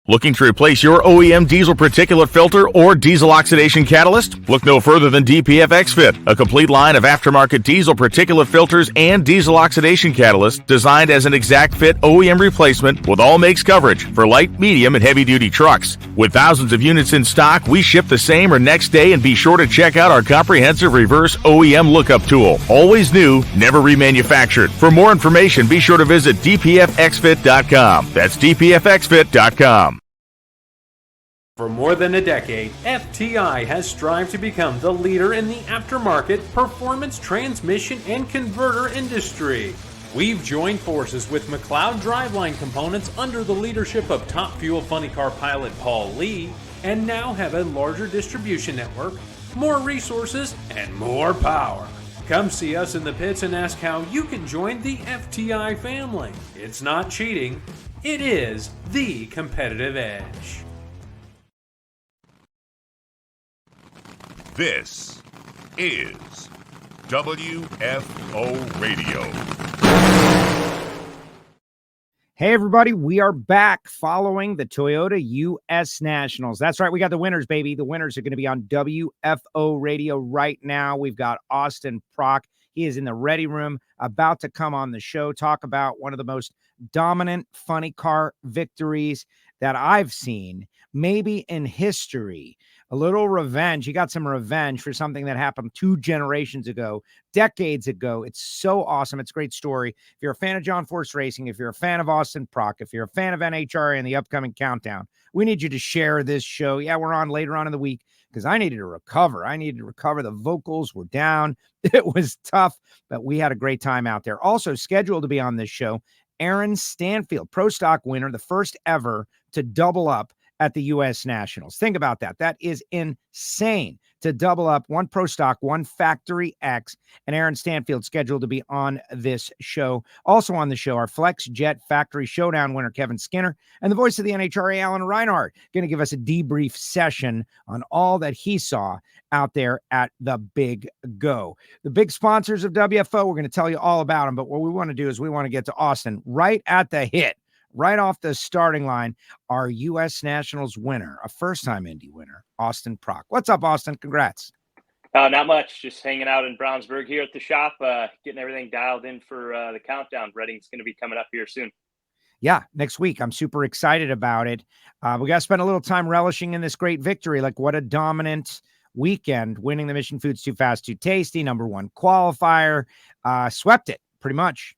Looking to replace your OEM diesel particulate filter or diesel oxidation catalyst? Look no further than DPF XFit, a complete line of aftermarket diesel particulate filters and diesel oxidation catalyst designed as an exact fit OEM replacement with all makes coverage for light, medium, and heavy-duty trucks. With thousands of units in stock, we ship the same or next day, and be sure to check out our comprehensive reverse OEM lookup tool. Always new, never remanufactured. For more information, be sure to visit dpfxfit.com. That's dpfxfit.com. For more than a decade, FTI has strived to become the leader in the aftermarket performance transmission and converter industry. We've joined forces with McLeod Driveline Components under the leadership of Top Fuel Funny Car pilot Paul Lee, and now have a larger distribution network, more resources, and more power. Come see us in the pits and ask how you can join the FTI family. It's not cheating, it is the competitive edge. This is WFO Radio. Hey, everybody, we are back following the Toyota U.S. Nationals. That's right, we got the winners, baby. The winners are going to be on WFO Radio right now. We've got Austin Prock. He is in the ready room, about to come on the show, talk about one of the most dominant funny car victories that I've seen, maybe in history. A little revenge. He got some revenge for something that happened 2 generations ago, decades ago. It's so awesome. It's a great story. If you're a fan of John Force Racing, if you're a fan of Austin Prock, if you're a fan of NHRA and the upcoming countdown, we need you to share this show. Yeah, we're on later on in the week because I needed to recover. The vocals were down. It was tough, but we had a great time out there. Also scheduled to be on this show, Aaron Stanfield, Pro Stock winner, the first ever to double up at the U.S. Nationals. Think about that. That is insane to double up, 1 Pro Stock, 1 Factory X, and Aaron Stanfield scheduled to be on this show. Also on the show, our Flex Jet Factory Showdown winner, Kevin Skinner, and the voice of the NHRA, Alan Reinhart, going to give us a debrief session on all that he saw out there at the Big Go. The big sponsors of WFO, we're going to tell you all about them, but what we want to do is we want to get to Austin right at the hit. Right off the starting line, our U.S. Nationals winner, a first-time Indy winner, Austin Prock. What's up, Austin? Congrats. Not much. Just hanging out in Brownsburg here at the shop, getting everything dialed in for the countdown. Reading's going to be coming up here soon. Yeah, next week. I'm super excited about it. We got to spend a little time relishing in this great victory. Like, what a dominant weekend, winning the Mission Foods Too Fast, Too Tasty, #1 qualifier. Swept it, pretty much.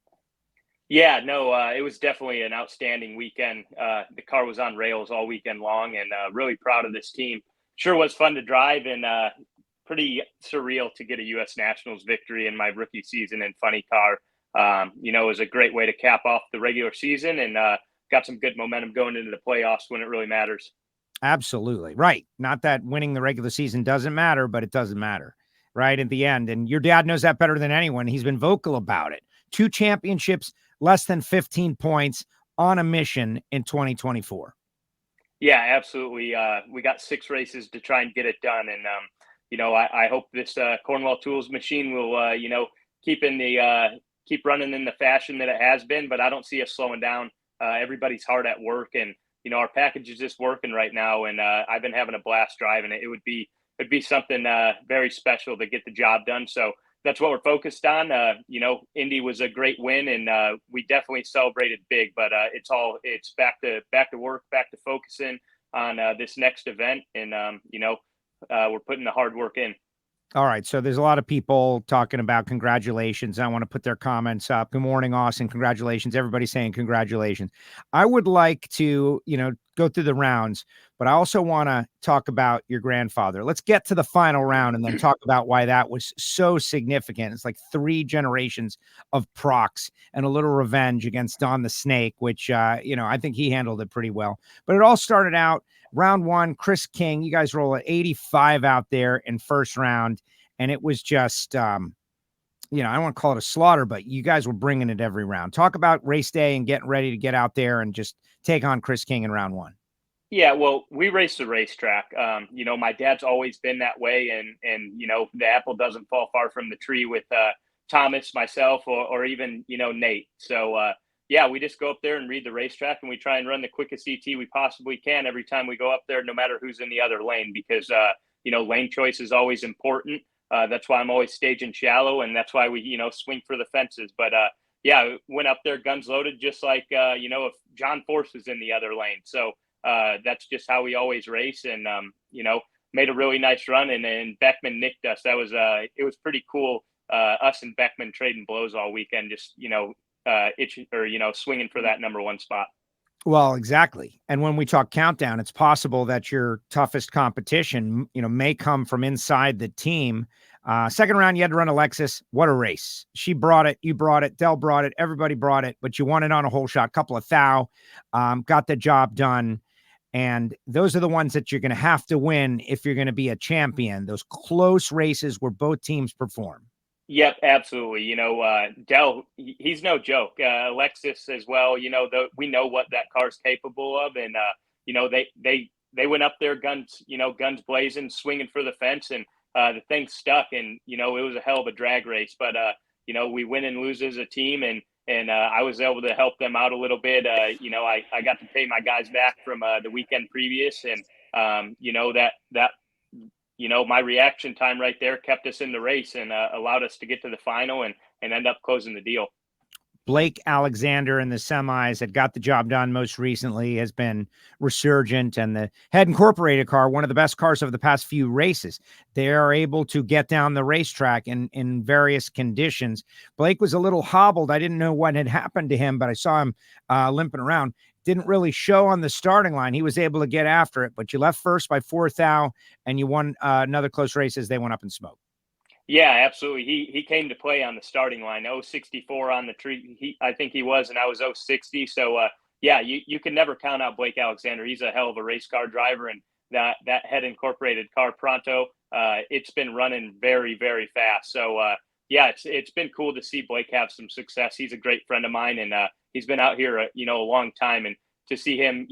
Yeah, no, it was definitely an outstanding weekend. The car was on rails all weekend long, and really proud of this team. Sure was fun to drive, and pretty surreal to get a U.S. Nationals victory in my rookie season in funny car. It was a great way to cap off the regular season, and got some good momentum going into the playoffs when it really matters. Absolutely. Right. Not that winning the regular season doesn't matter, but it doesn't matter, right, at the end. And your dad knows that better than anyone. He's been vocal about it. 2 championships, less than 15 points, on a mission in 2024. Yeah, absolutely. We got 6 races to try and get it done. And, I hope this Cornwell Tools machine will, keep running in the fashion that it has been, but I don't see us slowing down. Everybody's hard at work, and, our package is just working right now. And I've been having a blast driving it. It'd be something very special to get the job done. So that's what we're focused on. Indy was a great win, and we definitely celebrated big, but it's back to work, back to focusing on this next event. And, we're putting the hard work in. All right. So there's a lot of people talking about congratulations. I want to put their comments up. Good morning, Austin. Congratulations. Everybody saying congratulations. I would like to, go through the rounds, but I also want to talk about your grandfather. Let's get to the final round and then talk about why that was so significant. It's like 3 generations of Procks and a little revenge against Don the Snake, which, I think he handled it pretty well. But it all started out round 1, Chris King. You guys roll at 85 out there in first round. And it was just, I don't want to call it a slaughter, but you guys were bringing it every round. Talk about race day and getting ready to get out there and just take on Chris King in round 1. Yeah, well, we raced the racetrack. My dad's always been that way, and the apple doesn't fall far from the tree with Thomas, myself, or even Nate. So yeah, we just go up there and read the racetrack, and we try and run the quickest ET we possibly can every time we go up there, no matter who's in the other lane, because, lane choice is always important. That's why I'm always staging shallow, and that's why we, swing for the fences. But, went up there guns loaded, just like, if John Force was in the other lane. So that's just how we always race, and, made a really nice run, and Beckman nicked us. That was, it was pretty cool. Us and Beckman trading blows all weekend, just, itching or, swinging for that number one spot. Well, exactly. And when we talk countdown, it's possible that your toughest competition, may come from inside the team. Second round, you had to run Alexis. What a race. She brought it. You brought it. Dell brought it. Everybody brought it, but you won it on a hole shot, couple of thou, got the job done. And those are the ones that you're going to have to win if you're going to be a champion. Those close races where both teams perform. Yep, absolutely. Dell, he's no joke. Alexis as well. We know what that car's capable of, and they went up there guns blazing, swinging for the fence, and the thing stuck. And it was a hell of a drag race. But we win and lose as a team, and I was able to help them out a little bit. I got to pay my guys back from the weekend previous, and my reaction time right there kept us in the race and allowed us to get to the final and end up closing the deal. Blake Alexander in the semis had got the job done most recently, has been resurgent, and the Head Incorporated car, one of the best cars of the past few races. They are able to get down the racetrack in various conditions. Blake was a little hobbled. I didn't know what had happened to him, but I saw him limping around. Didn't really show on the starting line. He was able to get after it, but you left first by 4 thou, and you won another close race as they went up in smoke. Yeah, absolutely. He came to play on the starting line. 064 on the tree. I think he was, and I was 060. So you can never count out Blake Alexander. He's a hell of a race car driver, and that Head Incorporated car Pronto, it's been running very, very fast. So it's been cool to see Blake have some success. He's a great friend of mine, and he's been out here a long time, and to see him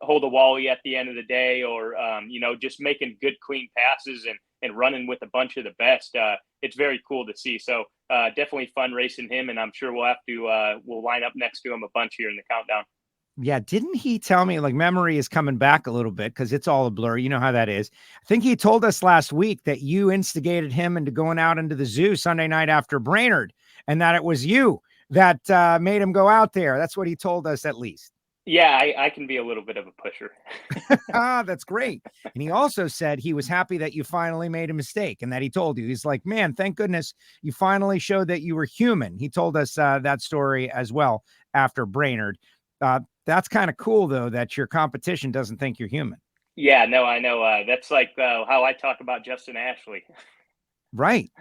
hold a wally at the end of the day, or just making good clean passes and running with a bunch of the best. It's very cool to see. So definitely fun racing him, and I'm sure we'll have to we'll line up next to him a bunch here in the countdown. Yeah, didn't he tell me, like, memory is coming back a little bit because it's all a blur. You know how that is. I think he told us last week that you instigated him into going out into the zoo Sunday night after Brainerd, and that it was you that made him go out there. That's what he told us, at least. Yeah, I can be a little bit of a pusher. That's great. And he also said he was happy that you finally made a mistake, and that he told you, he's like, man, thank goodness you finally showed that you were human. He told us that story as well after Brainerd. That's kind of cool, though, that your competition doesn't think you're human. Yeah, no, I know. That's like how I talk about Justin Ashley. Right.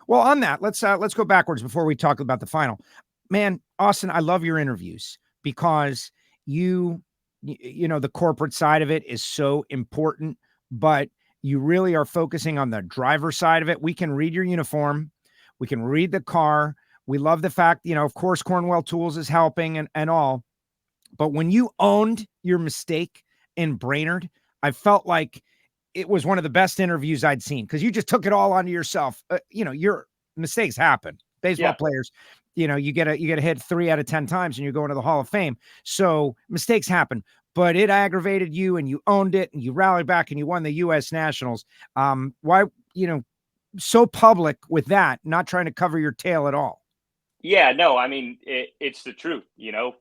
Well, on that, let's go backwards before we talk about the final. Man, Austin, I love your interviews because you know, the corporate side of it is so important, but you really are focusing on the driver side of it. We can read your uniform. We can read the car. We love the fact, of course, Cornwell Tools is helping and all. But when you owned your mistake in Brainerd, I felt like it was one of the best interviews I'd seen because you just took it all onto yourself. Your mistakes happen. Baseball players, you get a hit 3 out of 10 times and you're going to the Hall of Fame. So mistakes happen, but it aggravated you and you owned it and you rallied back and you won the U.S. Nationals. Why, so public with that, not trying to cover your tail at all? Yeah, no, I mean, it's the truth.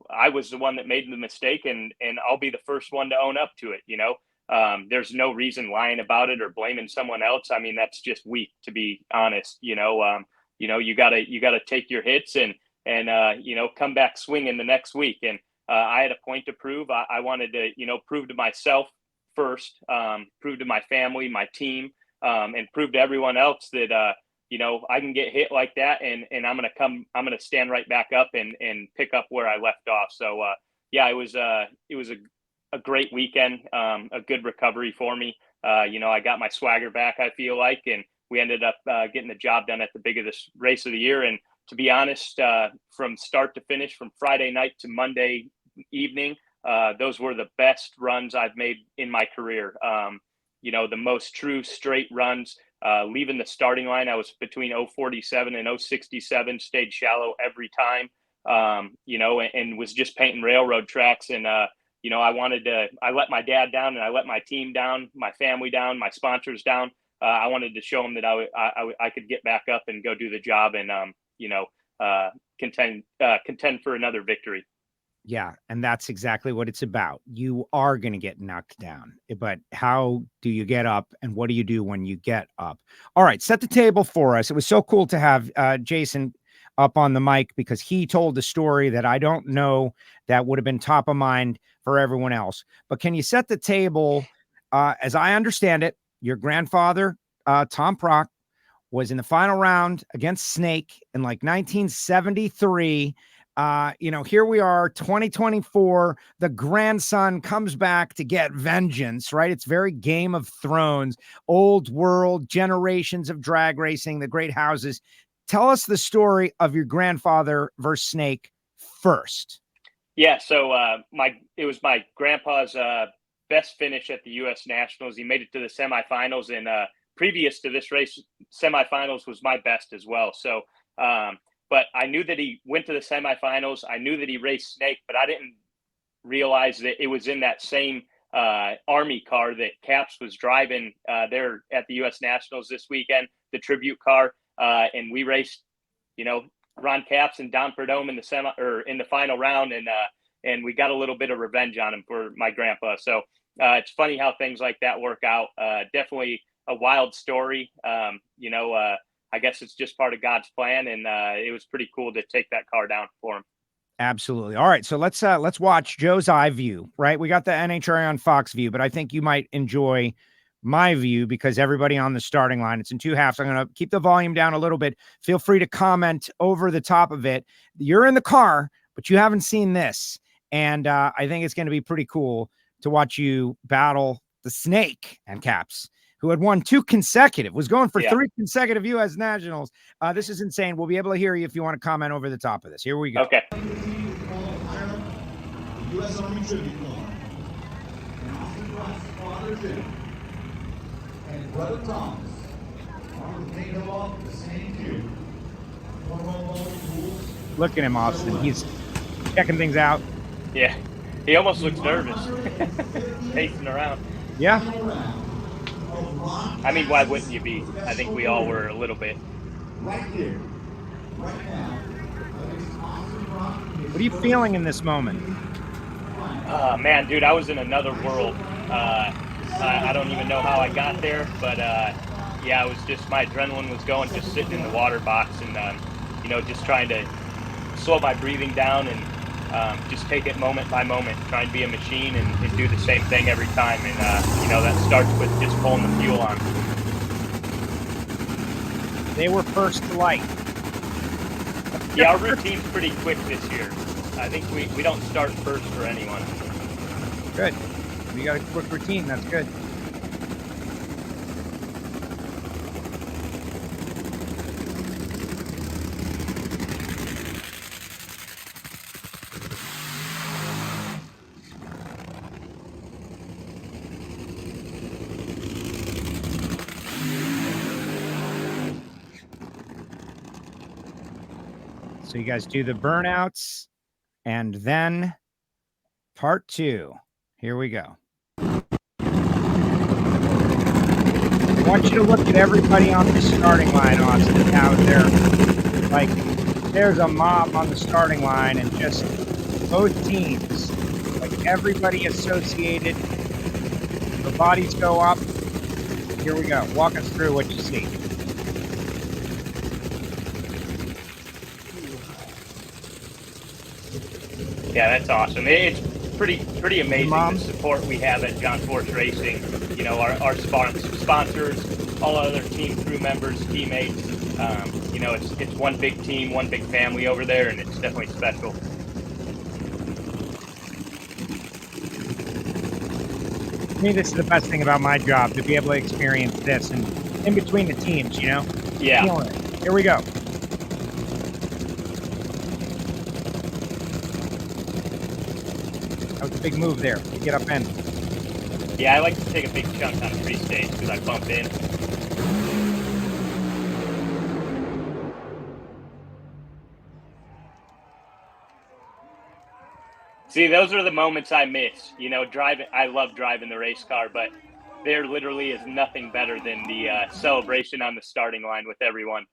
I was the one that made the mistake, and I'll be the first one to own up to it. There's no reason lying about it or blaming someone else. I mean, that's just weak, to be honest. You gotta take your hits and come back swinging the next week. And I had a point to prove. I wanted to, prove to myself first, prove to my family, my team, and prove to everyone else that, I can get hit like that, and I'm going to stand right back up and pick up where I left off. So, it was a great weekend, a good recovery for me. I got my swagger back, I feel like, and we ended up getting the job done at the biggest race of the year. And to be honest, from start to finish, from Friday night to Monday evening, those were the best runs I've made in my career. The most true straight runs. Leaving the starting line, I was between 047 and 067, stayed shallow every time. you know, and was just painting railroad tracks. And, you know, I let my dad down, and I let my team down, my family down, my sponsors down. I wanted to show them that I could get back up and go do the job and, you know, contend for another victory. Yeah, and that's exactly what it's about. You are going to get knocked down, but how do you get up, and what do you do when you get up? All right, set the table for us. It was so cool to have Jason up on the mic, because he told a story that I don't know that would have been top of mind for everyone else. But can you set the table? As I understand it, your grandfather, Tom Prock, was in the final round against Snake in like 1973. You know, here we are, 2024. The grandson comes back to get vengeance, right? It's very Game of Thrones, old world, generations of drag racing, the great houses. Tell us the story of your grandfather versus Snake first. Yeah, so it was my grandpa's best finish at the U.S. Nationals. He made it to the semifinals, and previous to this race, semifinals was my best as well. So, but I knew that he went to the semifinals. I knew that he raced Snake, but I didn't realize that it was in that same Army car that Caps was driving there at the U.S. Nationals this weekend, the tribute car. And we raced, you know, Ron Caps and Don Perdome in the final round, and we got a little bit of revenge on him for my grandpa. So it's funny how things like that work out. Definitely a wild story. You know, I guess it's just part of God's plan, and it was pretty cool to take that car down for him. Absolutely. All right, so let's watch Joe's eye view. Right, we got the NHRA on Fox view, but I think you might enjoy my view, because everybody on the starting line, it's in two halves. I'm going to keep the volume down a little bit. Feel free to comment over the top of it. You're in the car, but you haven't seen this. And I think it's going to be pretty cool to watch you battle the Snake and Caps, who had won was going for 3 consecutive U.S. Nationals. This is insane. We'll be able to hear you if you want to comment over the top of this. Here we go. Okay. U.S. Army tribute car. And Austin Rock's father, Jim, and brother Thomas are to take him off the same cue. Look at him, Austin. He's checking things out. Yeah, he almost looks nervous, pacing around. Yeah. I mean, why wouldn't you be? I think we all were a little bit. Right here, right now. What are you feeling in this moment? Man, dude, I was in another world. I don't even know how I got there, but yeah, it was just, my adrenaline was going, just sitting in the water box and, you know, just trying to slow my breathing down and just take it moment by moment, trying to be a machine and do the same thing every time. And, you know, that starts with just pulling the fuel on. They were first to light. Yeah, our routine's pretty quick this year. I think we don't start first for anyone. Good. We got a quick routine. That's good. So you guys do the burnouts, and then part 2. Here we go. I want you to look at everybody on the starting line, Austin. How there's a mob on the starting line, and just both teams, like everybody associated, the bodies go up. Here we go. Walk us through what you see. Yeah, that's awesome. It's pretty amazing the support we have at John Force Racing. You know, our sponsors, all other team crew members, teammates. You know, it's one big team, one big family over there, and it's definitely special. To me, this is the best thing about my job, to be able to experience this and in between the teams, you know? Yeah. Feeling it. Here we go. That was a big move there to get up in. Yeah, I like to take a big chunk on free stage because I bump in. See, those are the moments I miss, driving. I love driving the race car, but there literally is nothing better than the celebration on the starting line with everyone.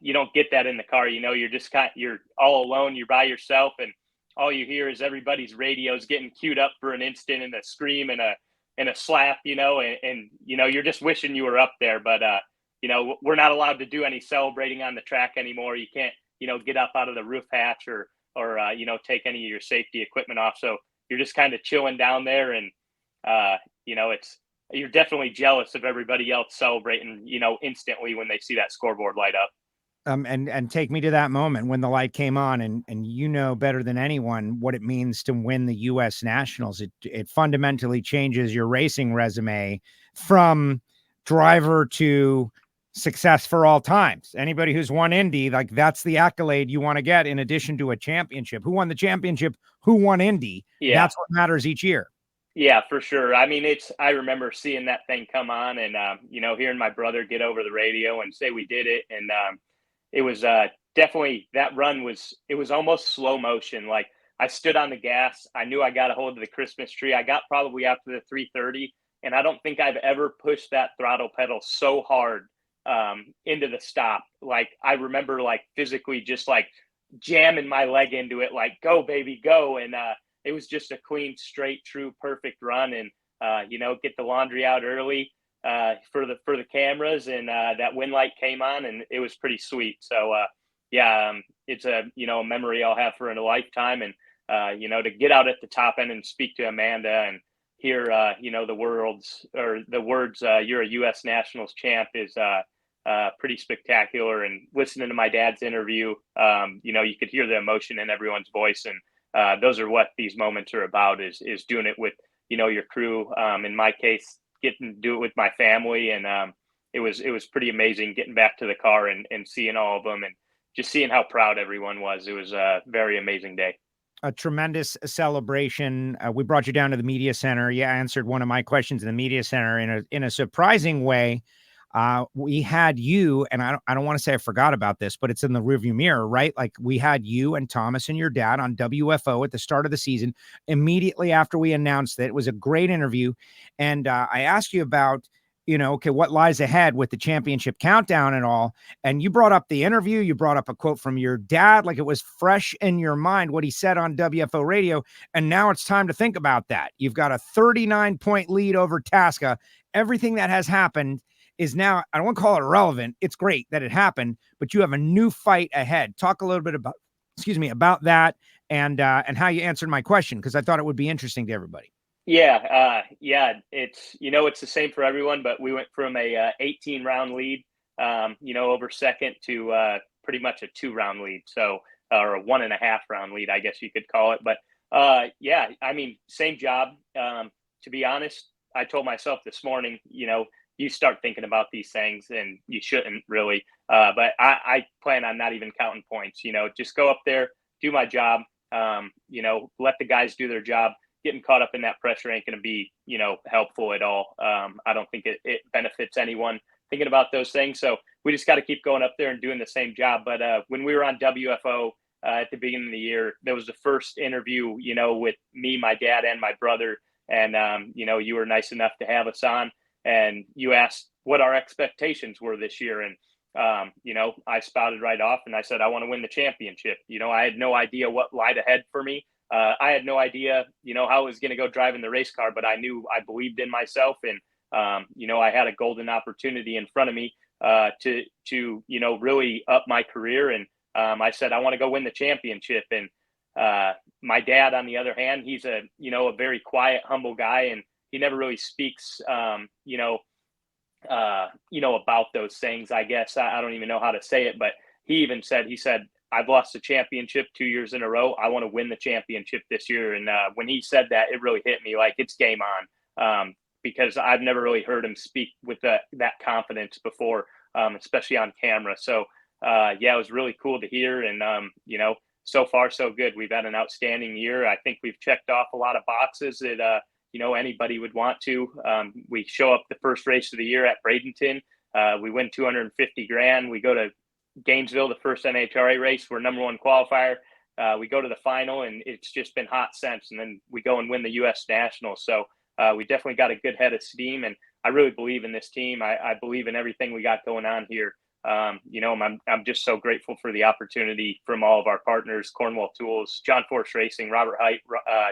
You don't get that in the car. You're you're all alone. You're by yourself, and all you hear is everybody's radios getting queued up for an instant, and a scream and a slap, and you're just wishing you were up there. But we're not allowed to do any celebrating on the track anymore. You can't, get up out of the roof hatch or take any of your safety equipment off. So you're just kind of chilling down there, and you're definitely jealous of everybody else celebrating, instantly when they see that scoreboard light up. And take me to that moment when the light came on, and better than anyone what it means to win the U.S. Nationals. It fundamentally changes your racing resume from driver to success for all times. Anybody who's won Indy, like, that's the accolade you want to get in addition to a championship. Who won the championship? Who won Indy? Yeah. That's what matters each year. Yeah, for sure. I mean, I remember seeing that thing come on, and hearing my brother get over the radio and say we did it, and it was definitely, that run was almost slow motion. Like, I stood on the gas. I knew I got a hold of the Christmas tree. I got probably up to the 330, and I don't think I've ever pushed that throttle pedal so hard into the stop. Like, I remember, like, physically just like jamming my leg into it, like, go baby, go. And it was just a clean, straight, true, perfect run. And get the laundry out early for the cameras, and that wind light came on, and it was pretty sweet. So it's a memory I'll have for a lifetime. And to get out at the top end and speak to Amanda and hear the words, you're a U.S. Nationals champ, is pretty spectacular. And listening to my dad's interview, you could hear the emotion in everyone's voice. And those are what these moments are about, is doing it with, your crew. In my case, getting to do it with my family. And it was pretty amazing getting back to the car and seeing all of them, and just seeing how proud everyone was. It was a very amazing day. A tremendous celebration. We brought you down to the media center. You answered one of my questions in the media center in a surprising way. We had you, and I don't want to say I forgot about this, but it's in the rearview mirror, right? Like, we had you and Thomas and your dad on WFO at the start of the season, immediately after we announced it. It was a great interview. And I asked you about, okay, what lies ahead with the championship countdown and all. And you brought up the interview. You brought up a quote from your dad, like it was fresh in your mind, what he said on WFO radio. And now it's time to think about that. You've got a 39-point lead over Tasca. Everything that has happened is now, I don't want to call it irrelevant. It's great that it happened, but you have a new fight ahead. Talk a little bit about that and how you answered my question, because I thought it would be interesting to everybody. Yeah. It's, it's the same for everyone, but we went from a 18 round lead, over second to pretty much a 2-round lead. So, or a 1.5 round lead, I guess you could call it. But I mean, same job. To be honest, I told myself this morning, you start thinking about these things, and you shouldn't really, but I plan on not even counting points, just go up there, do my job, let the guys do their job. Getting caught up in that pressure ain't going to be, helpful at all. I don't think it benefits anyone thinking about those things. So we just got to keep going up there and doing the same job. But when we were on WFO at the beginning of the year, there was the first interview, with me, my dad, and my brother. And, you were nice enough to have us on. And you asked what our expectations were this year. And, I spouted right off, and I said, I want to win the championship. I had no idea what lied ahead for me. I had no idea, how I was going to go driving the race car, but I knew I believed in myself. And, I had a golden opportunity in front of me to really up my career. And I said, I want to go win the championship. And my dad, on the other hand, he's a very quiet, humble guy. And he never really speaks, about those things, I guess. I don't even know how to say it, but he said, I've lost the championship 2 years in a row. I want to win the championship this year. And when he said that, it really hit me like it's game on, because I've never really heard him speak with that confidence before, especially on camera. So, it was really cool to hear. And, so far, so good. We've had an outstanding year. I think we've checked off a lot of boxes that, anybody would want to. We show up the first race of the year at Bradenton. We win $250,000. We go to Gainesville, the first NHRA race. We're number one qualifier. we go to the final, and it's just been hot since. And then we go and win the U.S. Nationals. So we definitely got a good head of steam, and I really believe in this team. I believe in everything we got going on here. I'm just so grateful for the opportunity from all of our partners, Cornwall Tools, John Force Racing, Robert Height,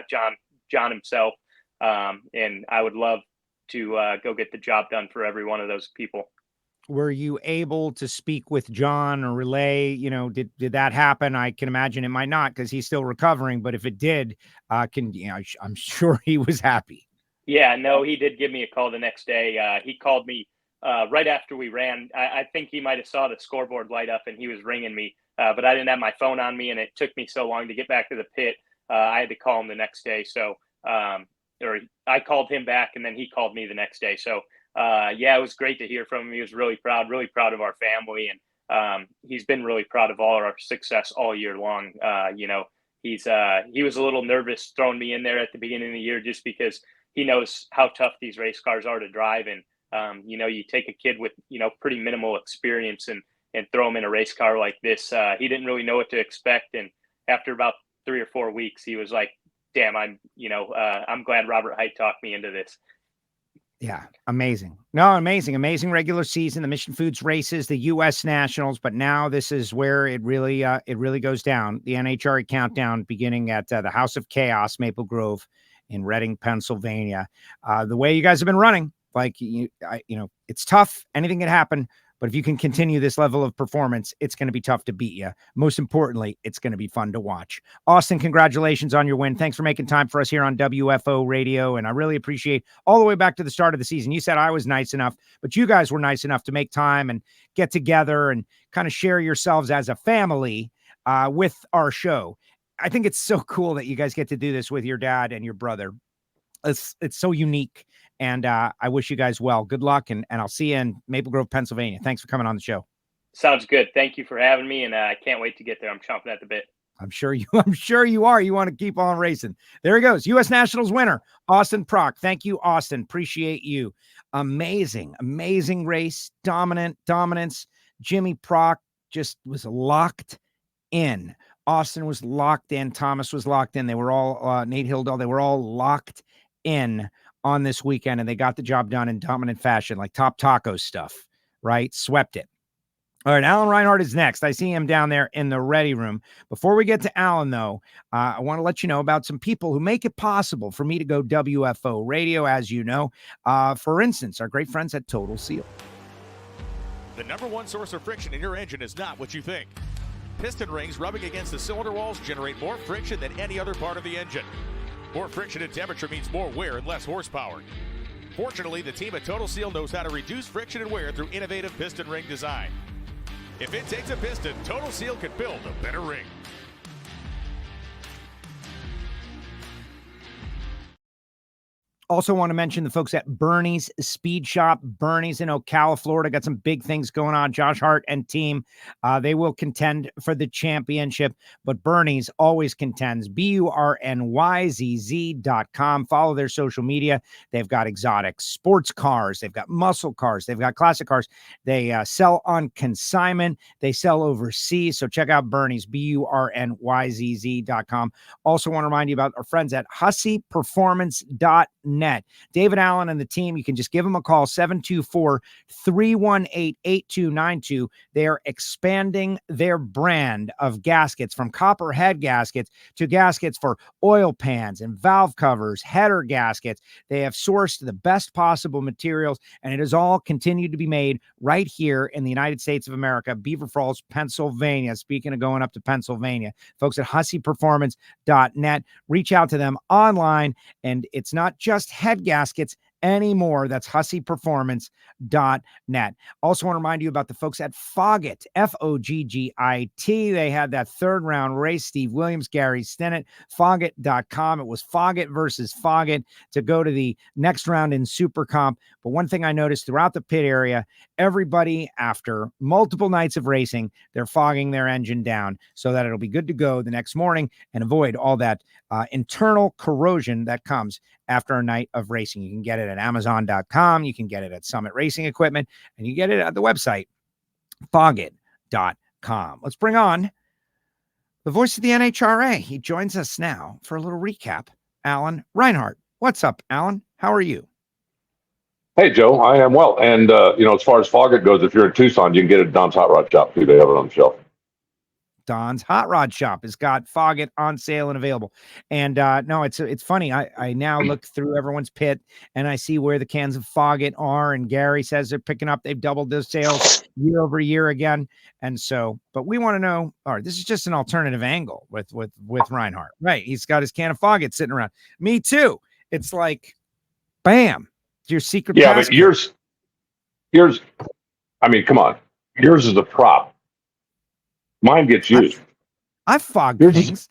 John himself. And I would love to go get the job done for every one of those people. Were you able to speak with John or relay? Did that happen? I can imagine it might not, because he's still recovering, but if it did, I'm sure he was happy. Yeah, no, he did give me a call the next day. He called me right after we ran. I think he might have saw the scoreboard light up and he was ringing me, but I didn't have my phone on me, and it took me so long to get back to the pit. I had to call him the next day. So, or I called him back, and then he called me the next day. So, it was great to hear from him. He was really proud of our family. And he's been really proud of all our success all year long. He was a little nervous throwing me in there at the beginning of the year, just because he knows how tough these race cars are to drive. And, you take a kid with, pretty minimal experience and throw him in a race car like this. He didn't really know what to expect. And after about 3 or 4 weeks, he was like, damn, I'm glad Robert Height talked me into this. Yeah. Amazing. No, amazing regular season, the Mission Foods races, the U.S. Nationals. But now this is where it really goes down. The NHRA countdown beginning at the House of Chaos, Maple Grove in Reading, Pennsylvania. The way you guys have been running, it's tough. Anything can happen. But if you can continue this level of performance, it's going to be tough to beat you. Most importantly, it's going to be fun to watch. Austin, congratulations on your win. Thanks for making time for us here on WFO Radio. And I really appreciate all the way back to the start of the season. You said I was nice enough, but you guys were nice enough to make time and get together and kind of share yourselves as a family with our show. I think it's so cool that you guys get to do this with your dad and your brother. It's so unique. And I wish you guys well. Good luck, and I'll see you in Maple Grove, Pennsylvania. Thanks for coming on the show. Sounds good. Thank you for having me, and I can't wait to get there. I'm chomping at the bit. I'm sure you are. You want to keep on racing. There he goes. U.S. Nationals winner, Austin Prock. Thank you, Austin. Appreciate you. Amazing race. Dominance. Jimmy Prock just was locked in. Austin was locked in. Thomas was locked in. They were all, Nate Hildahl, they were all locked in on this weekend, and they got the job done in dominant fashion, like Top Taco stuff, right? Swept it. All right, Alan Reinhart is next. I see him down there in the ready room. Before we get to Alan, though, I want to let you know about some people who make it possible for me to go WFO Radio, as you know. For instance, our great friends at Total Seal. The number one source of friction in your engine is not what you think. Piston rings rubbing against the cylinder walls generate more friction than any other part of the engine. More friction and temperature means more wear and less horsepower. Fortunately, the team at Total Seal knows how to reduce friction and wear through innovative piston ring design. If it takes a piston, Total Seal can build a better ring. Also want to mention the folks at Bernie's Speed Shop. Bernie's in Ocala, Florida. Got some big things going on. Josh Hart and team, they will contend for the championship, but Bernie's always contends. BURNYZZ.com. Follow their social media. They've got exotic sports cars. They've got muscle cars. They've got classic cars. They sell on consignment. They sell overseas. So check out Bernie's, BURNYZZ.com. Also want to remind you about our friends at HusseyPerformance.net. David Allen and the team, you can just give them a call, 724-318-8292. They are expanding their brand of gaskets, from copper head gaskets to gaskets for oil pans and valve covers, header gaskets. They have sourced the best possible materials, and it has all continued to be made right here in the United States of America, Beaver Falls, Pennsylvania. Speaking of going up to Pennsylvania, folks at HusseyPerformance.net, reach out to them online, and it's not just head gaskets anymore. That's HusseyPerformance.net. Also want to remind you about the folks at Foggit, Foggit. They had that third round race, Steve Williams, Gary Stennett, Foggit.com. It was Foggit versus Foggit to go to the next round in Super Comp. But one thing I noticed throughout the pit area, everybody, after multiple nights of racing, they're fogging their engine down so that it'll be good to go the next morning and avoid all that internal corrosion that comes after a night of racing. You can get it at Amazon.com. You can get it at Summit Racing Equipment, and you get it at the website, Foggit.com. Let's bring on the voice of the NHRA. He joins us now for a little recap. Alan Reinhart. What's up, Alan? How are you? Hey, Joe, I am well. And, as far as Foggett goes, if you're in Tucson, you can get it at Don's Hot Rod Shop, too. They have it on the shelf. Don's Hot Rod Shop has got Foggett on sale and available. And no, it's funny. I now look through everyone's pit and I see where the cans of Foggett are. And Gary says they're picking up. They've doubled their sales year over year again. And so, but we want to know, all right, this is just an alternative angle with Reinhart, right? He's got his can of Foggett sitting around. Me too. It's like, bam, your secret. Yeah, but yours, I mean, come on. Yours is a prop. Mine gets used. I've fogged things.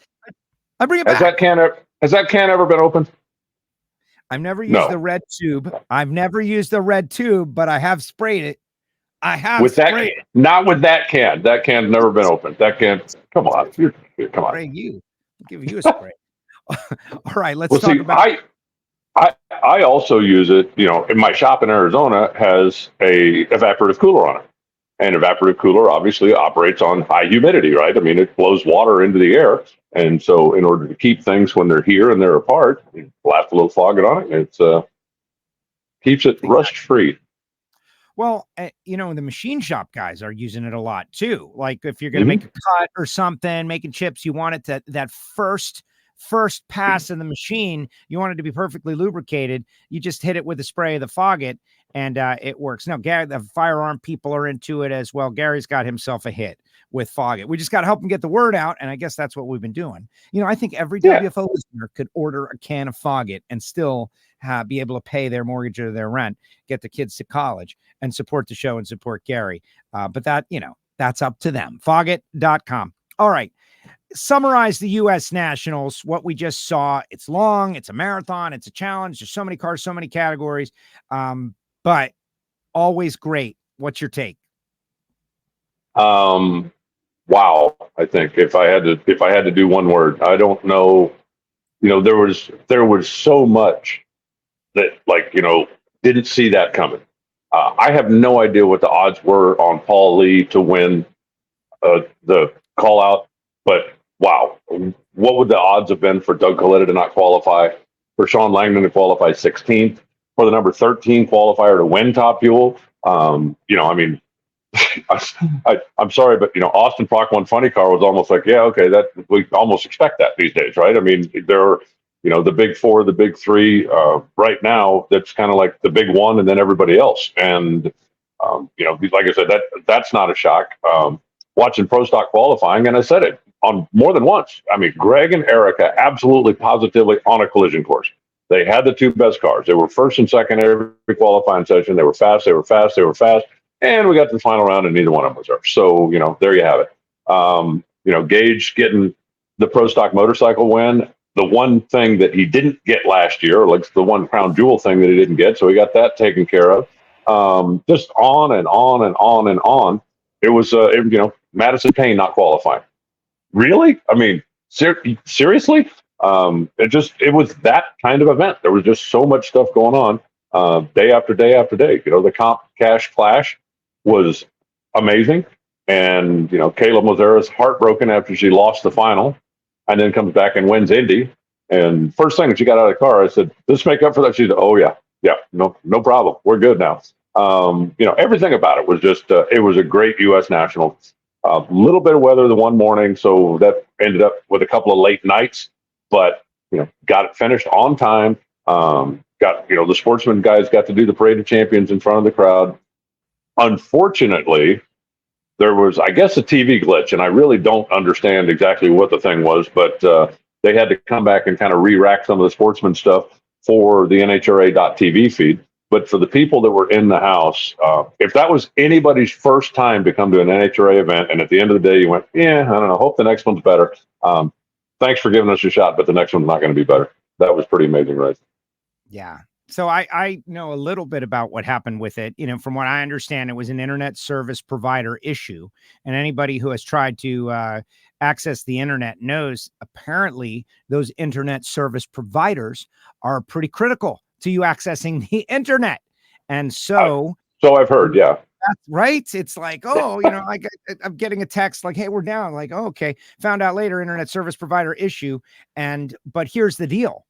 I bring it back. Has that can ever been opened? I've never used the red tube. I've never used the red tube, but I have sprayed it. Not with that can. That can's never been opened. That can. Come on. Come on. Spray you. I'll give you a spray. All right. Let's talk about. I also use it. In my shop in Arizona has a evaporative cooler on it. And evaporative cooler obviously operates on high humidity, right? I mean, it blows water into the air. And so in order to keep things when they're here and they're apart, you blast a little Foggett on it. It keeps it rust free. Well, the machine shop guys are using it a lot too. Like if you're going to make a cut or something, making chips, you want it that first pass in the machine, you want it to be perfectly lubricated. You just hit it with a spray of the Foggett and it works. Now, Gary, the firearm people are into it as well. Gary's got himself a hit with Foggett. We just got to help him get the word out. And I guess that's what we've been doing. I think every WFO listener could order a can of Foggett and still be able to pay their mortgage or their rent, get the kids to college and support the show and support Gary. But that, that's up to them. Foggett.com. All right. Summarize the U.S. Nationals, what we just saw. It's long, it's a marathon, it's a challenge. There's so many cars, so many categories, but always great. What's your take? Wow. I think if I had to do one word, I don't know. There was so much that didn't see that coming. I have no idea what the odds were on Paul Lee to win the call out, but wow, what would the odds have been for Doug Coletta to not qualify, for Sean Langdon to qualify 16th, for the number 13 qualifier to win Top Fuel? I'm sorry, but Austin Prock won Funny Car was almost like, yeah, okay, that we almost expect that these days, right? I mean, there, the big four, the big three, right now, that's kind of like the big one, and then everybody else. And like I said, that's not a shock. Watching Pro Stock qualifying, and I said it on more than once. I mean, Greg and Erica absolutely positively on a collision course. They had the two best cars. They were first and second every qualifying session. They were fast. And we got to the final round and neither one of them was there. So, there you have it. Gage getting the Pro Stock motorcycle win. The one thing that he didn't get last year, like the one crown jewel thing that he didn't get. So he got that taken care of. Just on and on and on and on. It was, Madison Payne not qualifying. Really? I mean, seriously? It was that kind of event. There was just so much stuff going on day after day after day. The comp cash clash was amazing. And, Kayla Mozera's heartbroken after she lost the final and then comes back and wins Indy. And first thing that she got out of the car, I said, "This make up for that?" She said, "Oh, yeah, no problem. We're good now." Everything about it was just, it was a great U.S. National. A little bit of weather the one morning, so that ended up with a couple of late nights, but, got it finished on time. The sportsman guys got to do the Parade of Champions in front of the crowd. Unfortunately, there was, I guess, a TV glitch, and I really don't understand exactly what the thing was, but they had to come back and kind of re-rack some of the sportsman stuff for the NHRA.TV feed. But for the people that were in the house, if that was anybody's first time to come to an NHRA event, and at the end of the day you went, I don't know, hope the next one's better. Thanks for giving us a shot, but the next one's not going to be better. That was pretty amazing, right? Yeah. So I know a little bit about what happened with it. From what I understand, it was an internet service provider issue. And anybody who has tried to access the internet knows apparently those internet service providers are pretty critical to you accessing the internet. And so I've heard, yeah. That's right. It's like, oh, I'm getting a text like, hey, we're down. Like, oh, okay. Found out later, internet service provider issue. But here's the deal.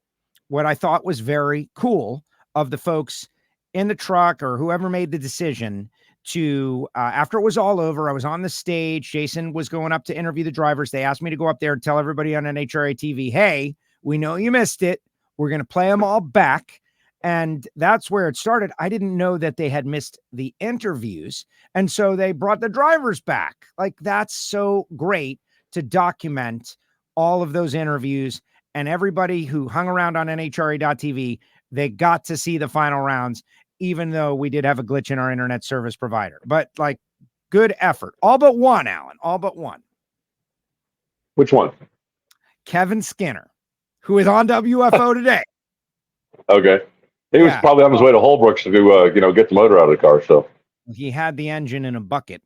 What I thought was very cool of the folks in the truck or whoever made the decision to, after it was all over, I was on the stage. Jason was going up to interview the drivers. They asked me to go up there and tell everybody on NHRA TV, hey, we know you missed it. We're going to play them all back. And that's where it started. I didn't know that they had missed the interviews. And so they brought the drivers back. Like, that's so great to document all of those interviews, and everybody who hung around on NHRA.TV, they got to see the final rounds, even though we did have a glitch in our internet service provider. But like, good effort. All but one, Alan, all but one. Which one? Kevin Skinner, who is on WFO today. Okay. He was probably on his way to Holbrooks to get the motor out of the car. So he had the engine in a bucket,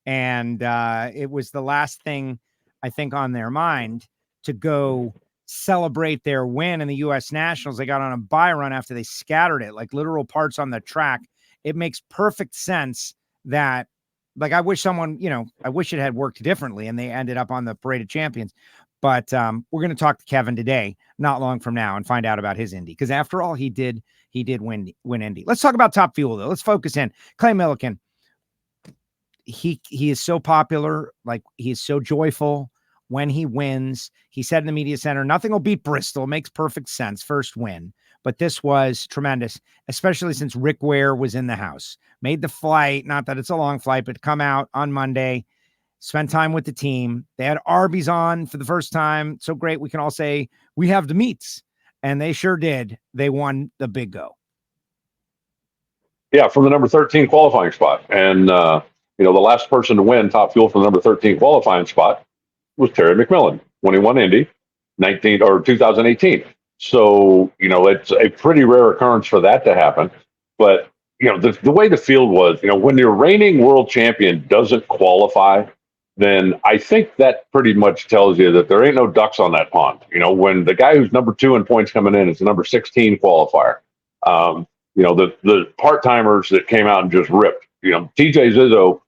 and it was the last thing I think on their mind to go celebrate their win in the U.S. Nationals. They got on a bye run after they scattered it, like literal parts on the track. It makes perfect sense that, like, I wish it had worked differently and they ended up on the Parade of Champions. But we're going to talk to Kevin today, not long from now, and find out about his Indy. Because after all, he did win Indy. Let's talk about Top Fuel, though. Let's focus in. Clay Millican, he is so popular. Like, he is so joyful when he wins. He said in the media center, nothing will beat Bristol. Makes perfect sense. First win. But this was tremendous, especially since Rick Ware was in the house. Made the flight, not that it's a long flight, but come out on Monday, spend time with the team. They had Arby's on for the first time. So great. We can all say we have the meats. And they sure did. They won the big go. Yeah, from the number 13 qualifying spot. And, the last person to win Top Fuel from the number 13 qualifying spot was Terry McMillan when he won Indy 2018. So, it's a pretty rare occurrence for that to happen. But, the way the field was, when your reigning world champion doesn't qualify, then I think that pretty much tells you that there ain't no ducks on that pond. When the guy who's number 2 in points coming in is the number 16 qualifier, the part-timers that came out and just ripped, TJ Zizzo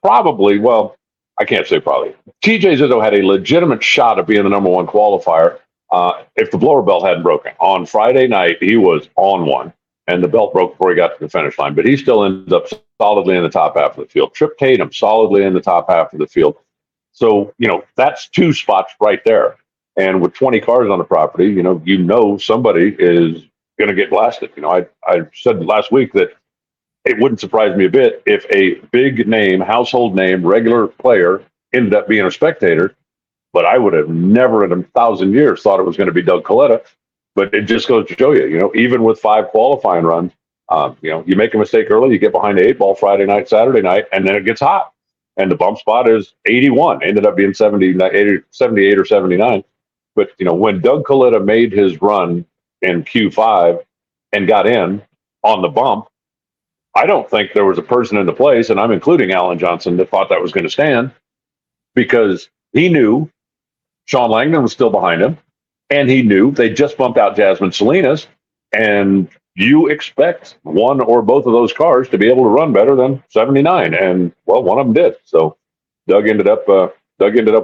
probably, well, I can't say probably. TJ Zizzo had a legitimate shot at being the number 1 qualifier if the blower belt hadn't broken. On Friday night, he was on one, and the belt broke before he got to the finish line, but he still ended up solidly in the top half of the field. Trip Tatum solidly in the top half of the field. So, that's 2 spots right there. And with 20 cars on the property, somebody is going to get blasted. I said last week that it wouldn't surprise me a bit if a big name, household name, regular player ended up being a spectator, but I would have never in 1,000 years thought it was going to be Doug Coletta. But it just goes to show you, even with 5 qualifying runs, you make a mistake early, you get behind the 8 ball Friday night, Saturday night, and then it gets hot. And the bump spot is 81, ended up being 78 or 79. But, when Doug Coletta made his run in Q5 and got in on the bump, I don't think there was a person in the place, and I'm including Alan Johnson, that thought that was going to stand, because he knew Sean Langdon was still behind him, and he knew they just bumped out Jasmine Salinas, and you expect one or both of those cars to be able to run better than 79, and well, one of them did. So Doug ended up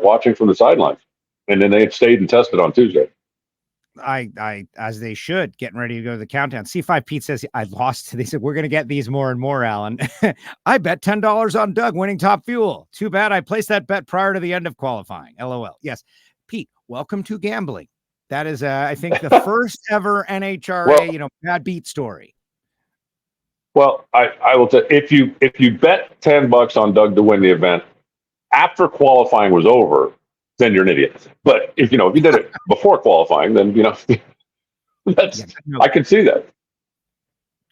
watching from the sidelines, and then they had stayed and tested on Tuesday. I as they should, getting ready to go to the countdown. C5 Pete says I lost. They said we're going to get these more and more, Alan. I bet $10 on Doug winning Top Fuel. Too bad I placed that bet prior to the end of qualifying. LOL. Yes, Pete, welcome to gambling. That is, I think, the first ever NHRA, bad beat story. Well, I will tell if you bet $10 on Doug to win the event after qualifying was over, then you're an idiot. But if you did it before qualifying, then I can see that.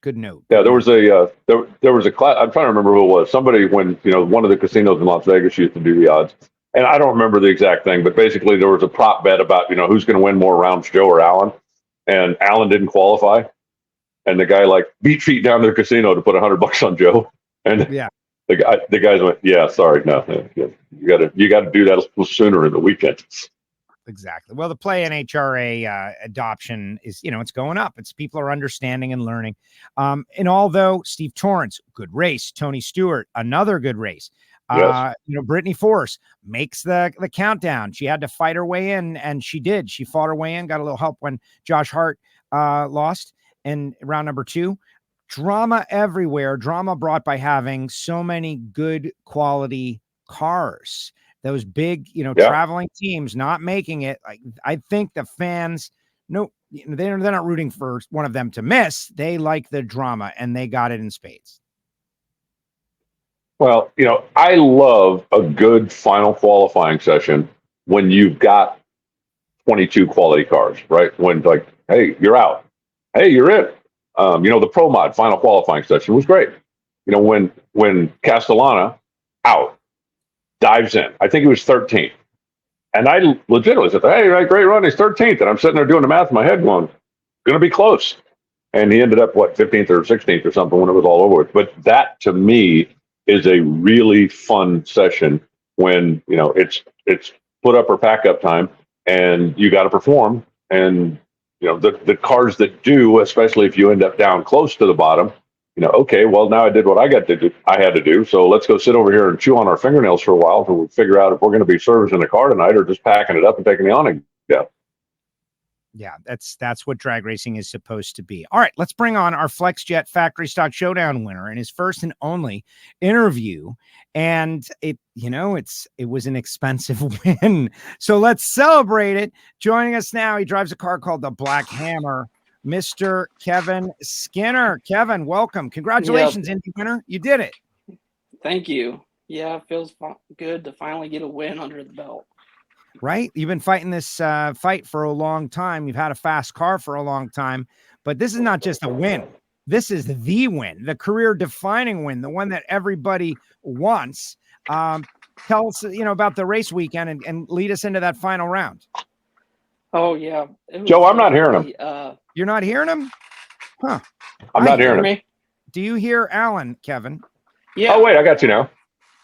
Good note. Yeah, there was a class. I'm trying to remember who it was. Somebody when one of the casinos in Las Vegas used to do the odds. And I don't remember the exact thing, but basically there was a prop bet about, who's going to win more rounds, Joe or Alan. And Alan didn't qualify. And the guy beat feet down to the casino to put $100 on Joe. And the guys went, yeah, sorry. No, you got to do that a little sooner in the weekend. exactly. Well, the play NHRA adoption is, it's going up. It's people are understanding and learning. And although Steve Torrence, good race, Tony Stewart, another good race. Yes. Brittany Force makes the countdown. She had to fight her way in, and she did. She fought her way in, got a little help when Josh Hart lost in round number 2. Drama everywhere. Drama brought by having so many good quality cars. Those big, traveling teams not making it. I think the fans, they're not rooting for one of them to miss. They like the drama, and they got it in spades. Well, I love a good final qualifying session when you've got 22 quality cars, right? When hey, you're out. Hey, you're in. The Pro Mod final qualifying session was great. When Castellano out, dives in. I think he was 13th. And I legitimately said, hey, right, great run. He's 13th. And I'm sitting there doing the math in my head going, going to be close. And he ended up, 15th or 16th or something when it was all over with. But that, to me, is a really fun session when, it's put up or pack up time and you got to perform. And, the cars that do, especially if you end up down close to the bottom, okay, well, now I did what I had to do. So let's go sit over here and chew on our fingernails for a while until we figure out if we're going to be servicing the car tonight or just packing it up and taking the awning. Yeah, that's what drag racing is supposed to be. All right, let's bring on our Jet Factory Stock Showdown winner and his first and only interview. And it was an expensive win. So let's celebrate it. Joining us now, he drives a car called the Black Hammer, Mr. Kevin Skinner. Kevin, welcome. Congratulations, Indy winner. You did it. Thank you. Yeah, it feels good to finally get a win under the belt. Right? You've been fighting this fight for a long time. You've had a fast car for a long time, but this is not just a win. This is the win, the career-defining win, the one that everybody wants. Tell us, about the race weekend and lead us into that final round. Oh, yeah. Joe, I'm not hearing him. You're not hearing him? Huh. I'm not hearing him. Do you hear Alan, Kevin? Yeah. Oh, wait, I got you now.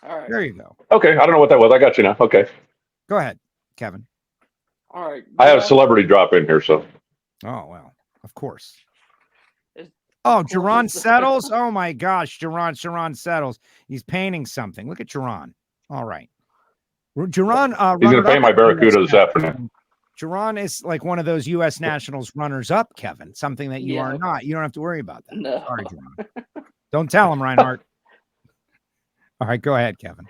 All right. There you go. Okay, I don't know what that was. I got you now. Okay. Go ahead, Kevin. All right. I have a celebrity drop in here, so. Oh, well, of course. Jerron Settles. Oh, my gosh. Jerron Settles. He's painting something. Look at Jerron. All right. Jerron. He's going to pay my Barracuda this afternoon. Jerron is like one of those U.S. Nationals runners-up, Kevin, something that you are not. You don't have to worry about that. No. Sorry, Jerron. Don't tell him, Reinhart. All right, go ahead, Kevin.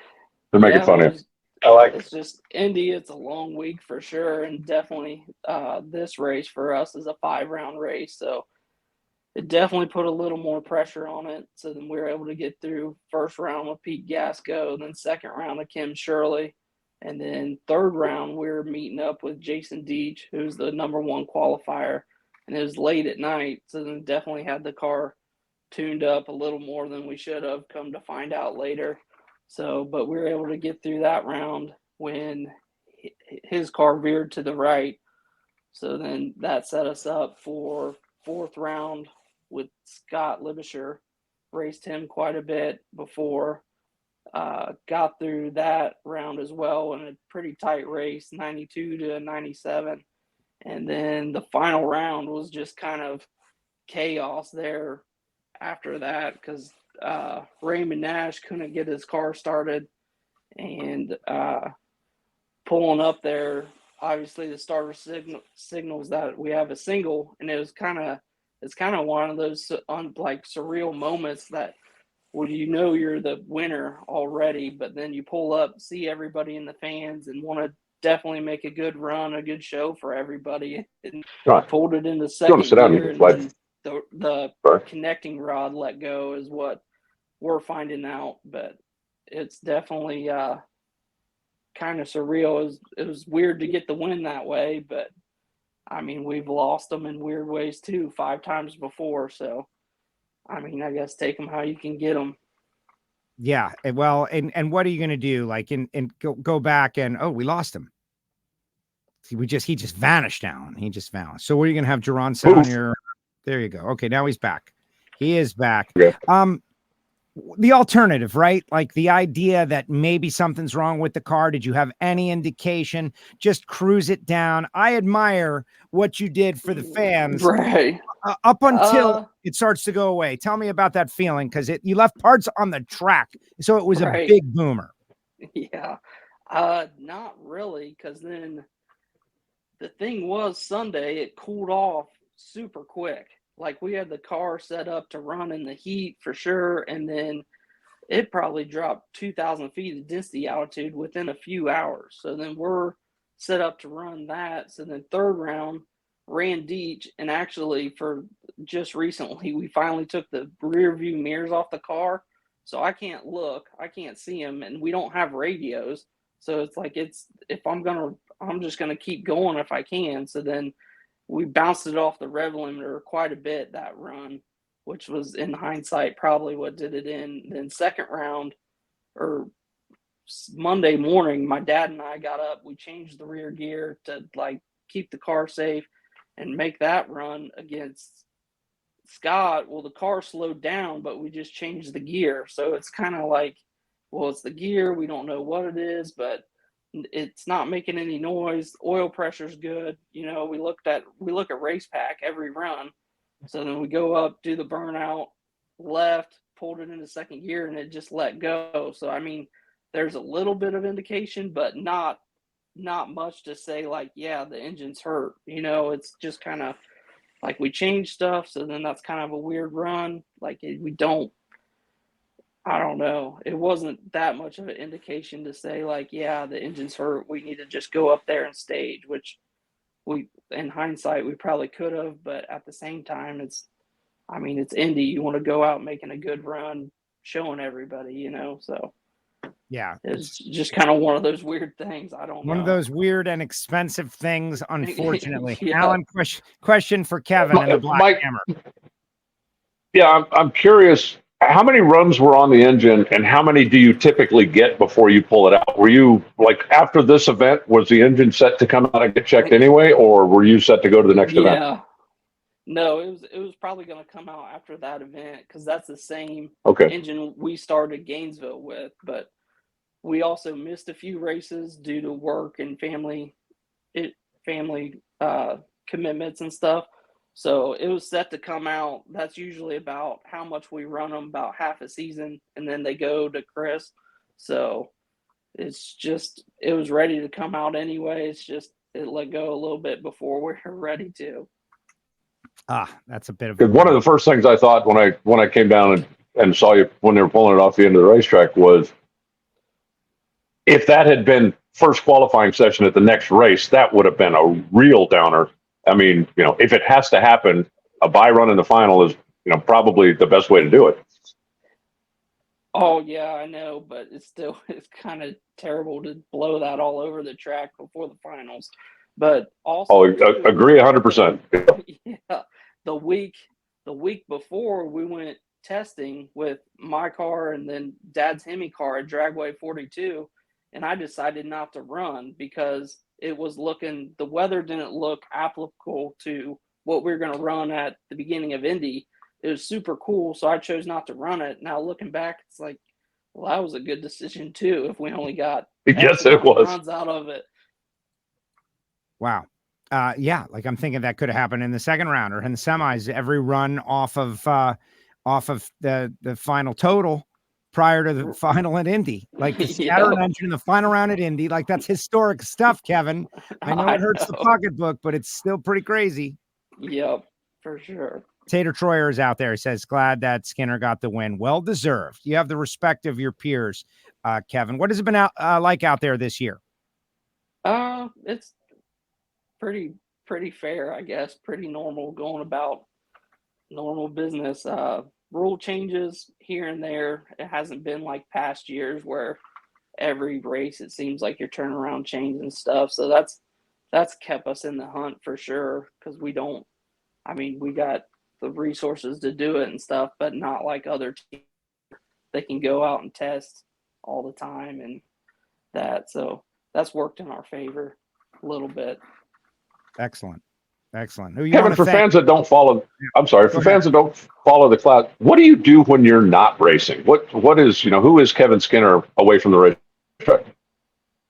They're making fun of you. It's just Indy. It's a long week for sure, and definitely this race for us is a 5-round race, so it definitely put a little more pressure on it. So then we were able to get through first round with Pete Gasco, then second round with Kim Shirley, and then third round we were meeting up with Jason Deach, who's the #1 qualifier, and it was late at night, so then definitely had the car tuned up a little more than we should have, come to find out later. So, but we were able to get through that round when his car veered to the right. So then that set us up for fourth round with Scott Libisher. Raced him quite a bit before. Got through that round as well in a pretty tight race, 92 to 97. And then the final round was just kind of chaos there after that because Raymond Nash couldn't get his car started, and pulling up there, obviously the starter signals that we have a single, and it's kind of one of those like surreal moments that when you're the winner already, but then you pull up, see everybody in the fans, and want to definitely make a good run, a good show for everybody, and pulled it into second gear, and the connecting rod let go is what we're finding out, but it's definitely kind of surreal. It was weird to get the win that way, but I mean, we've lost them in weird ways too, 5 times before. So, I mean, I guess take them how you can get them. Yeah. Well, and what are you going to do? Like, go back and, we lost him. He just vanished down. He just vanished. So what are you going to have Jerron set on your, there you go. Okay. Now he's back. He is back. Yeah. the alternative, right? Like the idea that maybe something's wrong with the car. Did you have any indication? Just cruise it down. I admire what you did for the fans, Right. up until it starts to go away. Tell me about that feeling, because you left parts on the track, so it was a Right. big boomer. Yeah. Not really, because then the thing was Sunday, it cooled off super quick. Like we had the car set up to run in the heat for sure, and then it probably dropped 2,000 feet of density altitude within a few hours. So then we're set up to run that. So then third round ran Deech, and actually for just recently we finally took the rear view mirrors off the car, so I can't look, I can't see them, and we don't have radios. So it's like I'm just gonna keep going if I can. So then we bounced it off the rev limiter quite a bit that run, which was in hindsight probably what did it in. Then second round or Monday morning, my dad and I got up, we changed the rear gear to like keep the car safe and make that run against Scott. Well, the car slowed down, but we just changed the gear. So it's kind of like, well, it's the gear. We don't know what it is, but it's not making any noise. Oil pressure's good. You know, we look at race pack every run. So then we go up, do the burnout, left, pulled it into second gear, and it just let go. So I mean, there's a little bit of indication, but not much to say like, yeah, the engine's hurt. You know, it's just kind of like we changed stuff. So then that's kind of a weird run. Like I don't know. It wasn't that much of an indication to say like, yeah, the engine's hurt. We need to just go up there and stage, which we, in hindsight, we probably could have, but at the same time, it's Indy. You want to go out making a good run, showing everybody, you know, so. Yeah. It's just kind of one of those weird things. I don't know. One of those weird and expensive things, unfortunately. Yeah. Alan, question for Kevin and the Black Hammer. Yeah, I'm curious, how many runs were on the engine and how many do you typically get before you pull it out? Were you, like, after this event, was the engine set to come out and get checked anyway, or were you set to go to the next event? Yeah. No, it was probably going to come out after that event because that's the same engine we started Gainesville with, but we also missed a few races due to work and family commitments and stuff. So it was set to come out. That's usually about how much we run them, about half a season, and then they go to Chris. So it's just, it was ready to come out anyway. It's just it let go a little bit before we were ready to. That's a bit of one of the first things I thought when I came down and saw you when they were pulling it off the end of the racetrack was, if that had been first qualifying session at the next race, that would have been a real downer. I mean, you know, if it has to happen, a bye run in the final is, you know, probably the best way to do it. Oh yeah, I know, but it's kind of terrible to blow that all over the track before the finals. But also, agree 100%. Yeah, the week before we went testing with my car and then Dad's Hemi car at Dragway 42. And I decided not to run because the weather didn't look applicable to what we were going to run at the beginning of Indy. It was super cool, so I chose not to run it. Now looking back, it's like, well, that was a good decision too. If we only got yes, it was runs out of it. Wow. Yeah, like I'm thinking that could have happened in the second round or in the semis. Every run off of the final total prior to the final at Indy, like the Saturn engine in the final round at Indy, like that's historic stuff, Kevin. I know it hurts the pocketbook, but it's still pretty crazy. Yep, for sure. Tater Troyer is out there. He says, glad that Skinner got the win. Well deserved. You have the respect of your peers, Kevin. What has it been like out there this year? It's pretty fair, I guess. Pretty normal, going about normal business. Rule changes here and there. It hasn't been like past years where every race it seems like you're turning around changing stuff. So that's kept us in the hunt for sure, because we got the resources to do it and stuff, but not like other teams. They can go out and test all the time and that. So that's worked in our favor a little bit. Excellent. Excellent. Who you Kevin, want to for thank? fans that don't follow, I'm sorry, for Go ahead. fans that don't follow the class, what do you do when you're not racing? What is, who is Kevin Skinner away from the racetrack?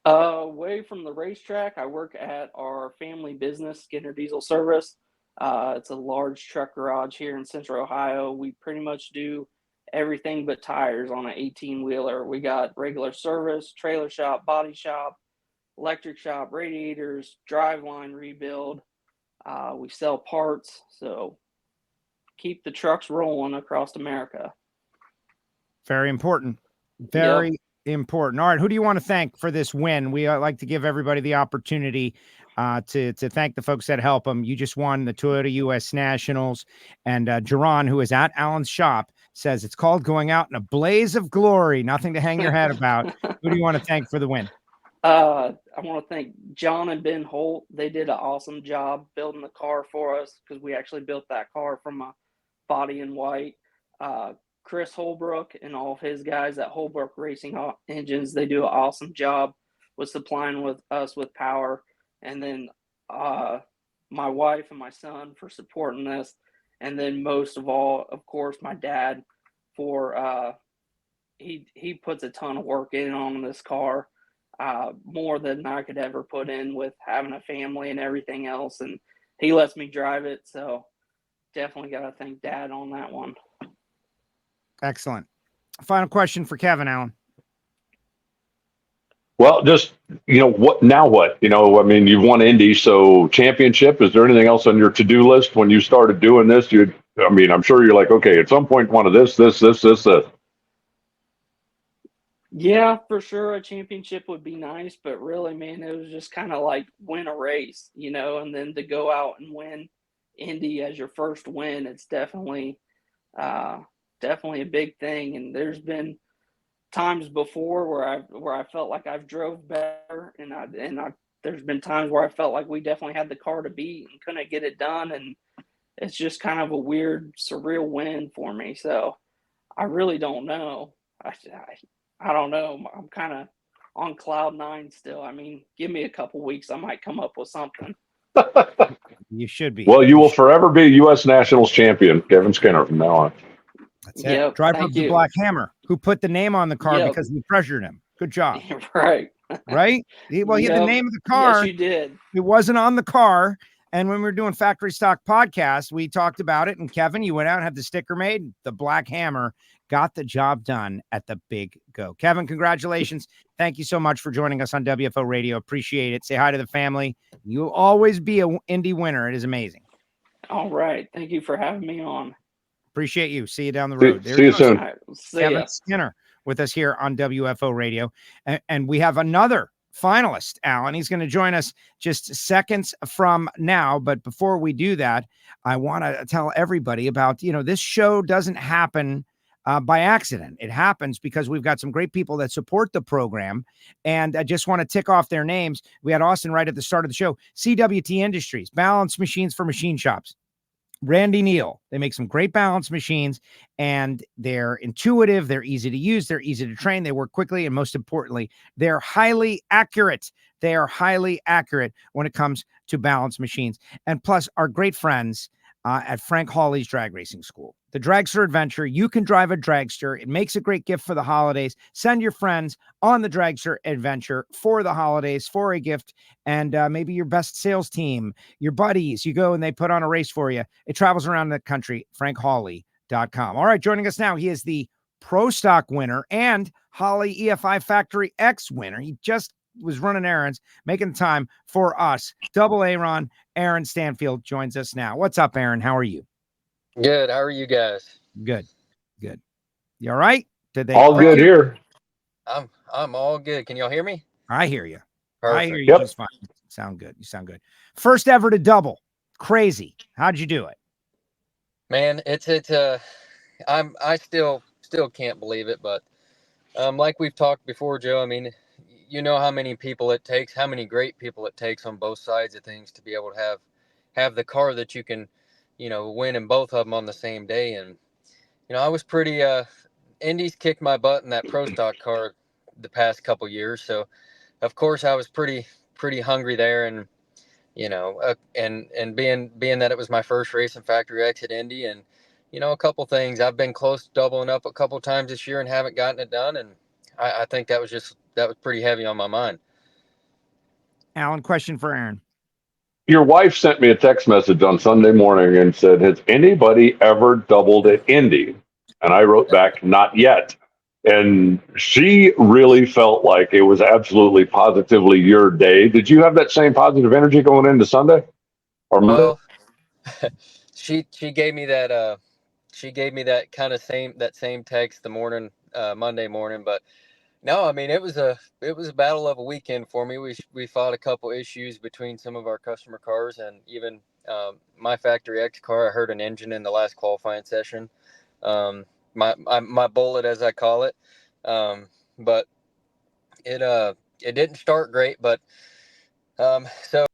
Away from the racetrack, I work at our family business, Skinner Diesel Service. It's a large truck garage here in Central Ohio. We pretty much do everything but tires on an 18-wheeler. We got regular service, trailer shop, body shop, electric shop, radiators, driveline rebuild. We sell parts, so keep the trucks rolling across America. Very important. Very important. All right, who do you want to thank for this win? We like to give everybody the opportunity to thank the folks that help them. You just won the Toyota U.S. Nationals, and Jerron, who is at Alan's shop, says it's called going out in a blaze of glory. Nothing to hang your head about. Who do you want to thank for the win? I want to thank John and Ben Holt. They did an awesome job building the car for us because we actually built that car from a body in white. Chris Holbrook and all of his guys at Holbrook Racing Engines, they do an awesome job with supplying with us with power. And then my wife and my son for supporting this. And then most of all, of course, my dad for he puts a ton of work in on this car. More than I could ever put in with having a family and everything else. And he lets me drive it. So definitely got to thank Dad on that one. Excellent. Final question for Kevin, Alan. Well, just, what now what? You've won Indy, so championship. Is there anything else on your to-do list when you started doing this? I'm sure you're like, okay, at some point, one of this. Yeah, for sure. A championship would be nice, but really, man, it was just kind of like win a race, and then to go out and win Indy as your first win, it's definitely a big thing. And there's been times before where I felt like I've drove better, and there's been times where I felt like we definitely had the car to beat and couldn't get it done. And it's just kind of a weird, surreal win for me. So I really don't know. I don't know. I'm kind of on cloud nine still. Give me a couple weeks. I might come up with something. You should be. Well, you will forever be U.S. Nationals champion, Kevin Skinner, from now on. That's it. Driver of the Black Hammer, who put the name on the car because we pressured him. Good job. Right. Right? He had the name of the car. Yes, you did. It wasn't on the car. And when we were doing Factory Stock Podcast, we talked about it. And Kevin, you went out and had the sticker made. The Black Hammer got the job done at the Big Go. Kevin, congratulations. Thank you so much for joining us on WFO Radio. Appreciate it. Say hi to the family. You'll always be an Indy winner. It is amazing. All right. Thank you for having me on. Appreciate you. See you down the road. See you soon. Right, Kevin Skinner with us here on WFO Radio. And we have another finalist, Alan. He's going to join us just seconds from now. But before we do that, I want to tell everybody about, this show doesn't happen by accident. It happens because we've got some great people that support the program. And I just want to tick off their names. We had Austin right at the start of the show. CWT Industries, balance machines for machine shops. Randy Neal. They make some great balance machines, and they're intuitive. They're easy to use. They're easy to train. They work quickly. And most importantly, they're highly accurate. They are highly accurate when it comes to balance machines. And plus, our great friends at Frank Hawley's Drag Racing School. The Dragster Adventure. You can drive a dragster. It makes a great gift for the holidays. Send your friends on the Dragster Adventure for the holidays, for a gift, and maybe your best sales team, your buddies. You go and they put on a race for you. It travels around the country. FrankHawley.com. All right, joining us now, he is the Pro Stock winner and Holly EFI Factory X winner. He just was running errands, making time for us. Double Aaron Stanfield joins us now. What's up, Aaron? How are you? Good. How are you guys? Good. You all right? Did they all good here? I'm all good. Can y'all hear me? I hear you. Perfect. I hear you just fine. You sound good. First ever to double. Crazy. How'd you do it? Man, I still can't believe it, but like we've talked before, Joe, you know how many people it takes, how many great people it takes on both sides of things to be able to have the car that you can, win in both of them on the same day. And, I was pretty, Indy's kicked my butt in that Pro Stock car the past couple years. So of course I was pretty hungry there. And and being that it was my first race in Factory X at Indy, and a couple things, I've been close to doubling up a couple times this year and haven't gotten it done, and I think that was pretty heavy on my mind. Alan, question for Aaron. Your wife sent me a text message on Sunday morning and said, "Has anybody ever doubled at Indy?" And I wrote back, "Not yet." And she really felt like it was absolutely positively your day. Did you have that same positive energy going into Sunday? Or well, she gave me that kind of same text the morning Monday morning, but no, I mean it was a battle of a weekend for me. We fought a couple issues between some of our customer cars, and even my Factory X car. I heard an engine in the last qualifying session. My bullet, as I call it, but it didn't start great. But so.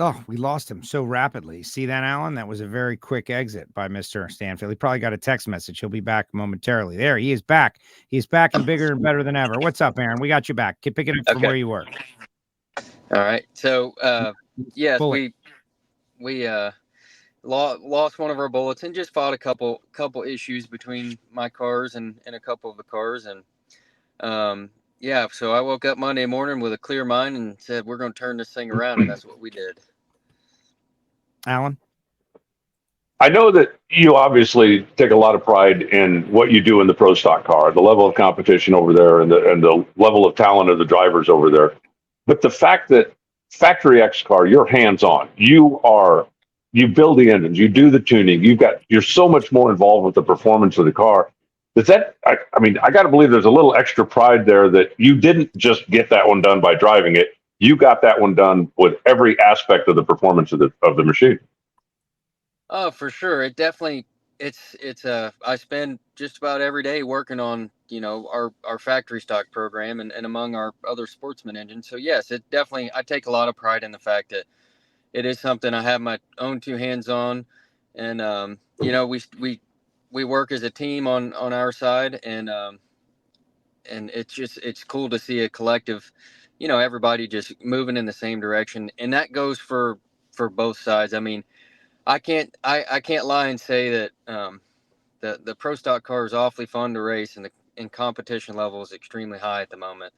Oh, we lost him so rapidly. See that, Alan? That was a very quick exit by Mr. Stanfield. He probably got a text message. He'll be back momentarily. There, he is back. He's back and bigger and better than ever. What's up, Aaron? We got you back. Keep picking up from where you were. All right. So, yes, we lost one of our bullets and just fought a couple issues between my cars and a couple of the cars. And, so I woke up Monday morning with a clear mind and said, we're going to turn this thing around. And that's what we did. Alan? I know that you obviously take a lot of pride in what you do in the pro stock car, the level of competition over there and the level of talent of the drivers over there. But the fact that Factory X car, you're hands-on. You build the engines, you do the tuning, you're so much more involved with the performance of the car. I got to believe there's a little extra pride there that you didn't just get that one done by driving it. You got that one done with every aspect of the performance of the machine. Oh, for sure. It definitely, I spend just about every day working on, our factory stock program and among our other sportsman engines. So yes, it definitely, I take a lot of pride in the fact that it is something I have my own two hands on. And, we work as a team on our side, and it's cool to see a collective, everybody just moving in the same direction. And that goes for both sides. I mean, I can't lie and say that the pro stock car is awfully fun to race, and competition level is extremely high at the moment.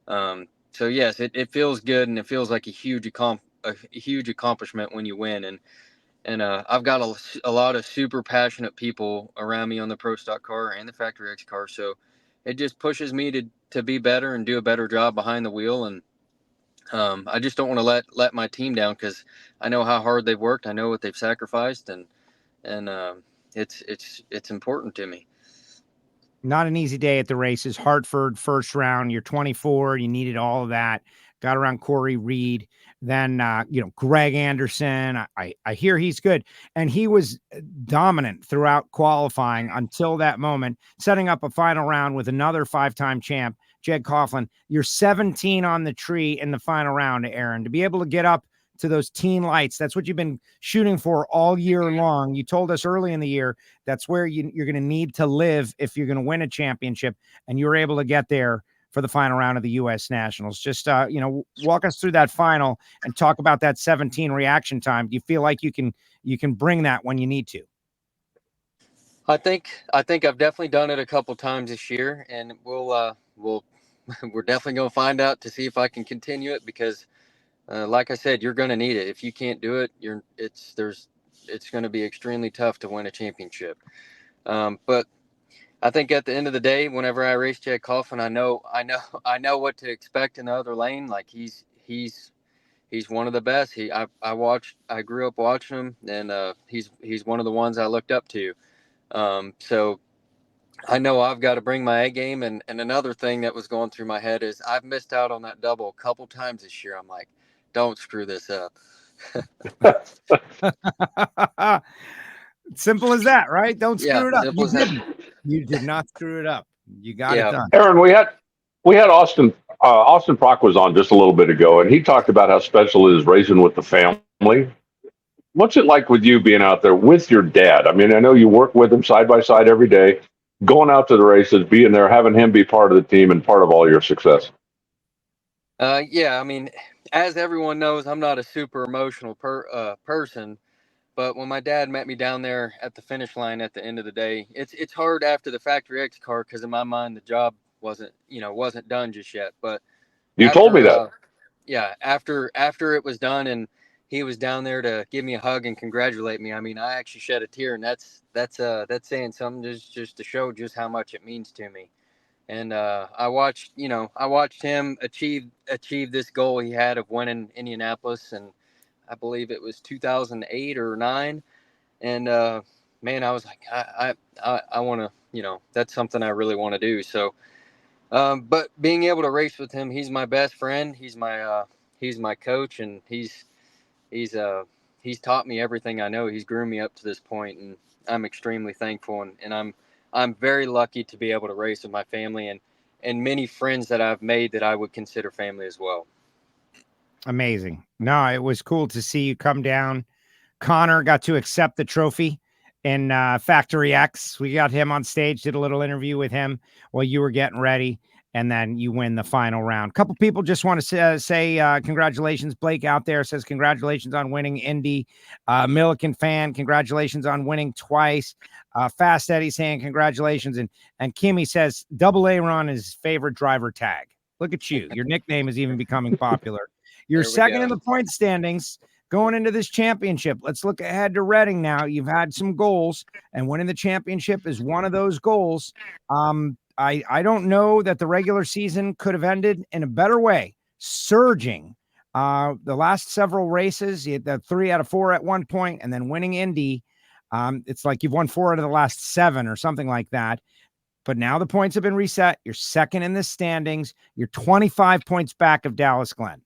So yes, it feels good, and it feels like a huge accomplishment when you win. And I've got a lot of super passionate people around me on the pro stock car and the Factory X car, so it just pushes me to be better and do a better job behind the wheel. And I just don't want to let my team down, because I know how hard they've worked. I know what they've sacrificed, and it's important to me. Not an easy day at the races. Hartford, first round. You're 24. You needed all of that. Got around Corey Reed. Then, Greg Anderson. I hear he's good. And he was dominant throughout qualifying until that moment, setting up a final round with another 5-time champ, Jed Coughlin. You're 17 on the tree in the final round, Aaron. To be able to get up to those teen lights, that's what you've been shooting for all year long. You told us early in the year that's where you're going to need to live if you're going to win a championship, and you were able to get there for the final round of the U.S. Nationals. Just, walk us through that final and talk about that 17 reaction time. Do you feel like you can bring that when you need to? I think I've definitely done it a couple times this year, and we're definitely going to find out to see if I can continue it, because like I said, you're going to need it. If you can't do it, it's going to be extremely tough to win a championship. But I think at the end of the day, whenever I race Jet Coughlin, I know what to expect in the other lane. Like he's one of the best. I grew up watching him, and he's one of the ones I looked up to. So I know I've got to bring my A game. And another thing that was going through my head is I've missed out on that double a couple times this year. I'm like, don't screw this up. Simple as that, right? Don't screw it up. You did not screw it up. You got it done. Aaron, we had Austin Prock was on just a little bit ago, and he talked about how special it is racing with the family. What's it like with you being out there with your dad? I mean, I know you work with him side by side every day, going out to the races, being there, having him be part of the team and part of all your success. I mean, as everyone knows, I'm not a super emotional person. But when my dad met me down there at the finish line at the end of the day, it's hard after the Factory X car, because in my mind the job wasn't done just yet. But You told me that. After it was done and he was down there to give me a hug and congratulate me, I mean, I actually shed a tear, and that's saying something, just to show just how much it means to me. And I watched him achieve this goal he had of winning Indianapolis, and I believe it was 2008 or 9. And man, I was like, I want to, that's something I really want to do. So, but being able to race with him, he's my best friend. He's my coach, and he's taught me everything I know. He's groomed me up to this point, and I'm extremely thankful. And I'm very lucky to be able to race with my family and many friends that I've made that I would consider family as well. Amazing. No, it was cool to see you come down. Connor got to accept the trophy in Factory X. We got him on stage, did a little interview with him while you were getting ready, and then you win the final round. A couple people just want to say congratulations. Blake out there says congratulations on winning Indy. Milliken fan, congratulations on winning twice. Fast Eddie saying congratulations. And Kimmy says double Aaron is his favorite driver tag. Look at you. Your nickname is even becoming popular. You're second in the point standings going into this championship. Let's look ahead to Reading now. You've had some goals, and winning the championship is one of those goals. I don't know that the regular season could have ended in a better way. Surging the last several races, you had the 3 out of 4 at one point, and then winning Indy. It's like you've won 4 out of the last 7 or something like that. But now the points have been reset. You're second in the standings. You're 25 points back of Dallas Glenn.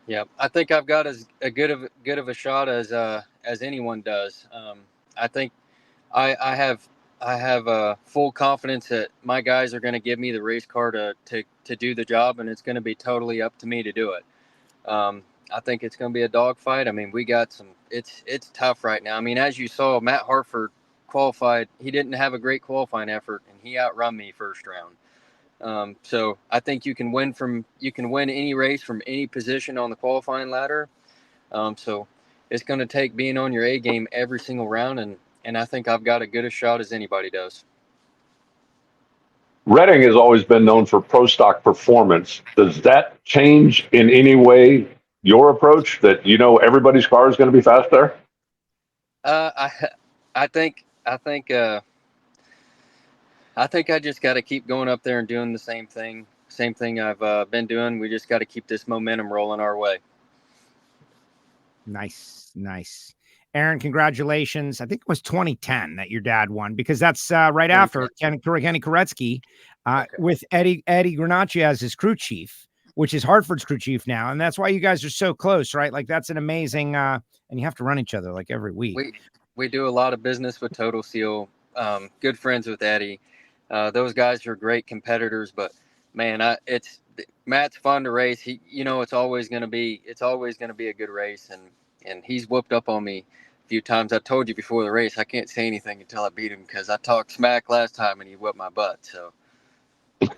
Yeah, I think I've got as good of a shot as anyone does. I think I have full confidence that my guys are going to give me the race car to do the job, and it's going to be totally up to me to do it. I think it's going to be a dogfight. I mean, we got some. It's tough right now. I mean, as you saw, Matt Hartford qualified. He didn't have a great qualifying effort, and he outrun me first round. So I think you can win any race from any position on the qualifying ladder. So it's going to take being on your A game every single round, and I think I've got as good a shot as anybody does. Reading has always been known for pro stock performance. Does that change in any way your approach, that everybody's car is going to be fast there? I think I just got to keep going up there and doing the same thing I've been doing. We just got to keep this momentum rolling our way. Nice. Aaron, congratulations. I think it was 2010 that your dad won, because that's right after Kenny Koretsky with Eddie Granacci as his crew chief, which is Hartford's crew chief now. And that's why you guys are so close, right? Like, that's an amazing, and you have to run each other like every week. We do a lot of business with Total Seal. Good friends with Eddie. Those guys are great competitors, but man, Matt's fun to race. It's always going to be a good race, and he's whooped up on me a few times. I told you before the race, I can't say anything until I beat him, because I talked smack last time and he whipped my butt. So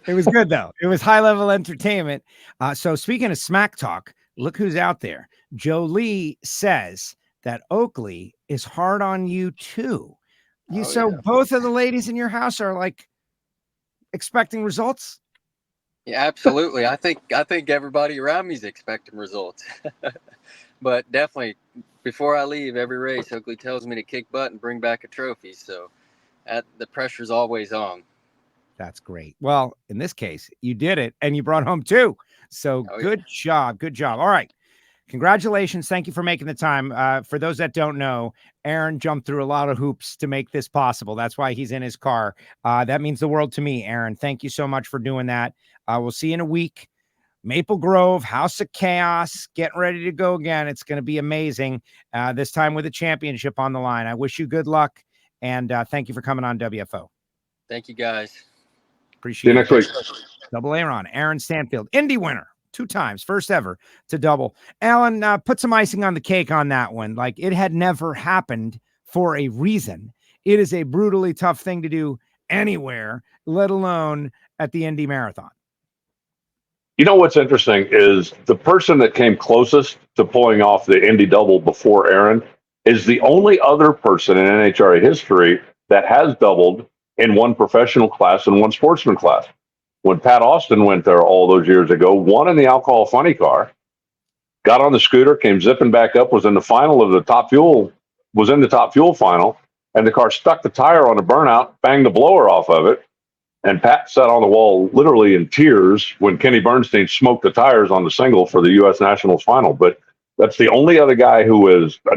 it was good though. It was high level entertainment. So speaking of smack talk, look who's out there. Joe Lee says that Oakley is hard on you too. Both of the ladies in your house are like expecting results? Yeah, absolutely. I think everybody around me is expecting results. But definitely, before I leave every race, Oakley tells me to kick butt and bring back a trophy. So the pressure's always on. That's great. Well, in this case, you did it, and you brought home 2. So good job. Good job. All right. Congratulations. Thank you for making the time. For those that don't know, Aaron jumped through a lot of hoops to make this possible. That's why he's in his car. That means the world to me, Aaron. Thank you so much for doing that. We'll see you in a week. Maple Grove, House of Chaos, getting ready to go again. It's going to be amazing. This time with a championship on the line. I wish you good luck, and thank you for coming on WFO. Thank you, guys. Appreciate it. See you next week. Double Aaron Stanfield, Indy winner. 2 times, first ever to double. Alan, put some icing on the cake on that one. Like, it had never happened for a reason. It is a brutally tough thing to do anywhere, let alone at the Indy Marathon. You know what's interesting is the person that came closest to pulling off the Indy double before Aaron is the only other person in NHRA history that has doubled in one professional class and one sportsman class. When Pat Austin went there all those years ago, won in the alcohol funny car, got on the scooter, came zipping back up, was in the final of the top fuel, was in the top fuel final, and the car stuck the tire on the burnout, banged the blower off of it. And Pat sat on the wall literally in tears when Kenny Bernstein smoked the tires on the single for the U.S. Nationals final. But that's the only other guy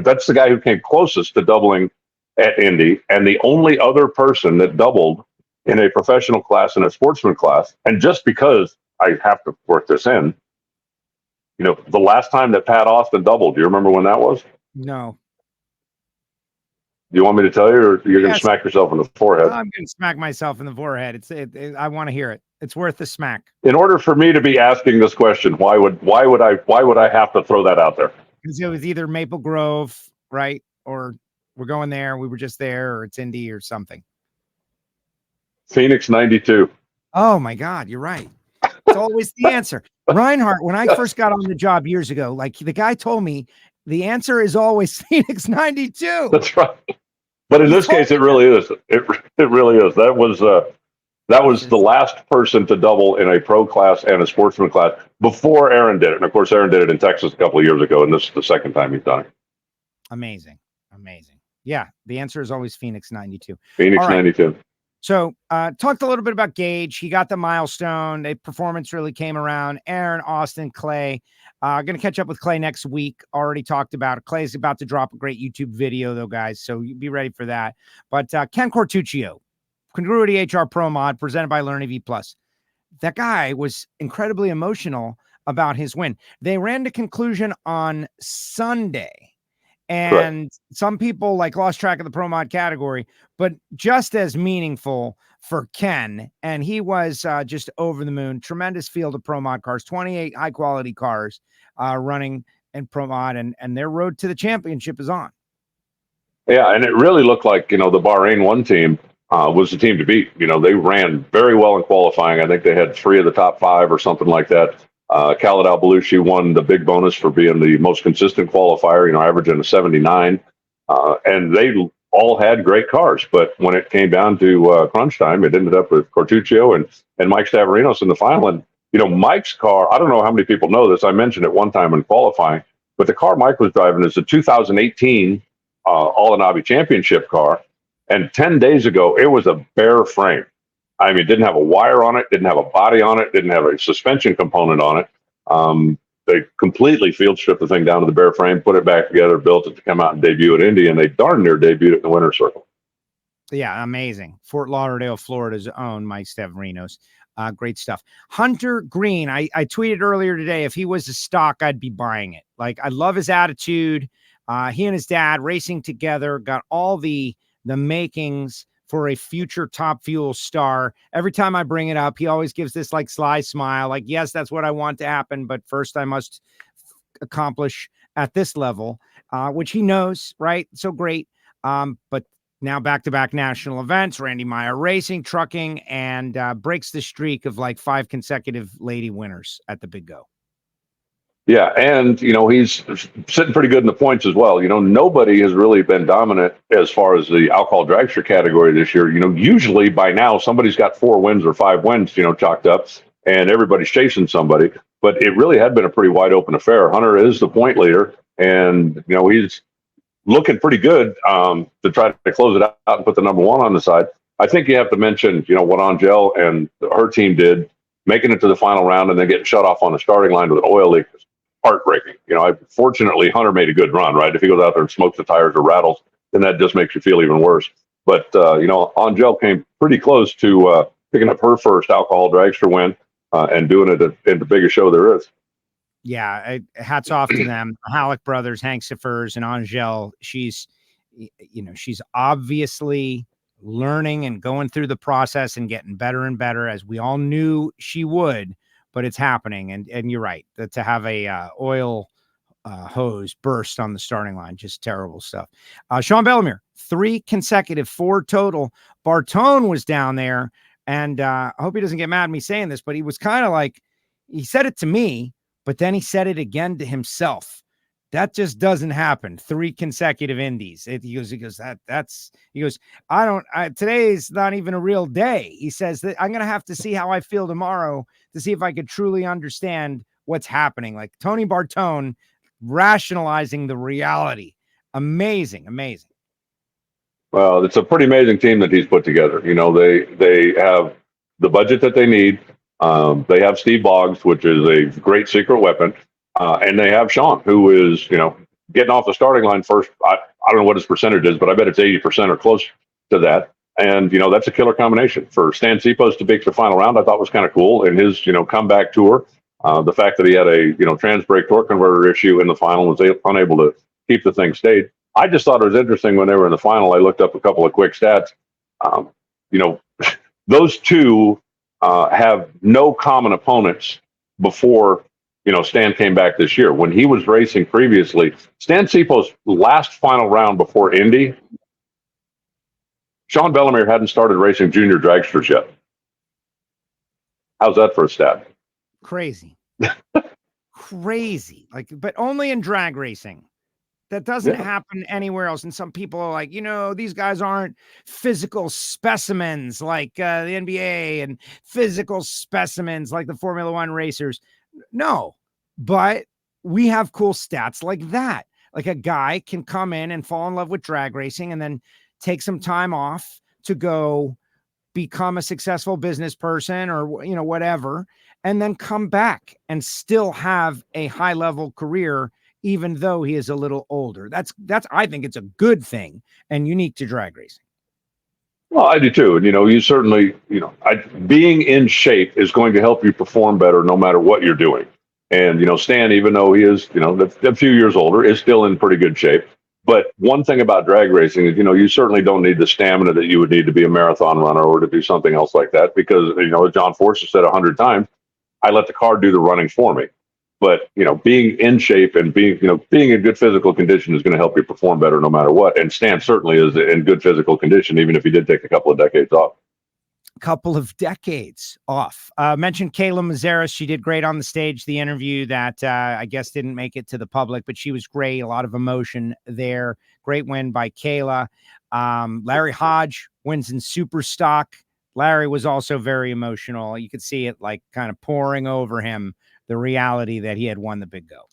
that's the guy who came closest to doubling at Indy, and the only other person that doubled in a professional class and a sportsman class. And just because I have to work this in, the last time that Pat Austin doubled, do you remember when that was? No. Do you want me to tell you, or you're going to smack yourself in the forehead? I'm going to smack myself in the forehead. I want to hear it. It's worth the smack. In order for me to be asking this question, why would I have to throw that out there? Because it was either Maple Grove, right, or we're going there. We were just there, or it's Indy or something. Phoenix 92. Oh my God, you're right. It's always the answer. Reinhart, when I first got on the job years ago, like the guy told me, the answer is always Phoenix 92. That's right. But in this case, it really is. It really is. That was the last person to double in a pro class and a sportsman class before Aaron did it. And of course, Aaron did it in Texas a couple of years ago, and this is the second time he's done it. Amazing. Yeah, the answer is always Phoenix 92. Phoenix 92. So talked a little bit about Gage. He got the milestone. The performance really came around. Aaron, Austin, Clay. Going to catch up with Clay next week. Already talked about it. Clay's about to drop a great YouTube video, though, guys. So you be ready for that. But Ken Cortuccio, Congruity HR Pro Mod, presented by LearnEV Plus. That guy was incredibly emotional about his win. They ran to conclusion on Sunday. And some people lost track of the Pro Mod category, but just as meaningful for Ken. And he was just over the moon. Tremendous field of Pro Mod cars, 28 high quality cars running in Pro Mod, and their road to the championship is on. Yeah, and it really looked like, the Bahrain 1 team was the team to beat. They ran very well in qualifying. I think they had 3 of the top 5 or something like that. Khaled Al-Balushi won the big bonus for being the most consistent qualifier, averaging a 79. And they all had great cars. But when it came down to crunch time, it ended up with Cortuccio and Mike Stavrinos in the final. And, Mike's car, I don't know how many people know this. I mentioned it one time in qualifying, but the car Mike was driving is the 2018 All-Inabi Championship car. And 10 days ago, it was a bare frame. I mean, it didn't have a wire on it, didn't have a body on it, didn't have a suspension component on it. They completely field stripped the thing down to the bare frame, put it back together, built it to come out and debut at Indy, and they darn near debuted it in the winner's circle. Yeah, amazing. Fort Lauderdale, Florida's own Mike Stavrinos. Great stuff. Hunter Green, I tweeted earlier today, if he was a stock, I'd be buying it. I love his attitude. He and his dad racing together, got all the makings for a future Top Fuel star. Every time I bring it up, he always gives this sly smile, yes, that's what I want to happen, but first I must accomplish at this level, which he knows, right? So great. But now back-to-back national events, Randy Meyer Racing, trucking, and breaks the streak of 5 consecutive lady winners at the Big Go. Yeah, and, he's sitting pretty good in the points as well. Nobody has really been dominant as far as the alcohol dragster category this year. Usually by now somebody's got 4 wins or 5 wins, chalked up, and everybody's chasing somebody. But it really had been a pretty wide open affair. Hunter is the point leader, and, he's looking pretty good to try to close it out and put the number 1 on the side. I think you have to mention, what Angel and her team did, making it to the final round and then getting shut off on the starting line with an oil leak. Heartbreaking. Fortunately, Hunter made a good run, right? If he goes out there and smokes the tires or rattles, then that just makes you feel even worse. But, Angel came pretty close to picking up her first alcohol dragster win and doing it in the biggest show there is. Yeah, hats off to them. Halleck brothers, Hank Siffers, and Angel. She's obviously learning and going through the process and getting better and better, as we all knew she would. But it's happening, and you're right. That to have a oil hose burst on the starting line, just terrible stuff. Sean Bellemere, 3 consecutive, 4 total. Bartone was down there, and I hope he doesn't get mad at me saying this, but he was kind of He said it to me, but then he said it again to himself. That just doesn't happen. 3 consecutive indies. He goes, today's not even a real day. He says that I'm going to have to see how I feel tomorrow to see if I could truly understand what's happening. Like Tony Bartone rationalizing the reality. Amazing. Well, it's a pretty amazing team that he's put together. They have the budget that they need. They have Steve Boggs, which is a great secret weapon. And they have Sean, who is, getting off the starting line first. I don't know what his percentage is, but I bet it's 80% or close to that. And, that's a killer combination. For Stan Sipos to make the final round, I thought was kind of cool. In his, comeback tour, the fact that he had a, trans brake torque converter issue in the final, was unable to keep the thing stayed. I just thought it was interesting when they were in the final. I looked up a couple of quick stats. Those two have no common opponents before Stan came back this year. When he was racing previously, Stan Sipos' last final round before Indy, Sean Bellemere hadn't started racing junior dragsters yet. How's that for a stat? Crazy. Crazy. But only in drag racing. That doesn't happen anywhere else. And some people are like, these guys aren't physical specimens like the NBA and physical specimens like the Formula One racers. No, but we have cool stats like that. Like a guy can come in and fall in love with drag racing and then take some time off to go become a successful business person or, whatever, and then come back and still have a high level career, even though he is a little older. That's, I think it's a good thing and unique to drag racing. Well, I do too. And, you certainly, being in shape is going to help you perform better no matter what you're doing. And, Stan, even though he is, a few years older, is still in pretty good shape. But one thing about drag racing is, you certainly don't need the stamina that you would need to be a marathon runner or to do something else like that. Because, as John Forster said 100 times, I let the car do the running for me. But, being in shape and being in good physical condition is going to help you perform better no matter what. And Stan certainly is in good physical condition, even if he did take a couple of decades off. Mentioned Kayla Mazeras. She did great on the stage. The interview that I guess didn't make it to the public, but she was great. A lot of emotion there. Great win by Kayla. Larry Hodge wins in super stock. Larry was also very emotional. You could see it kind of pouring over him, the reality that he had won the big go.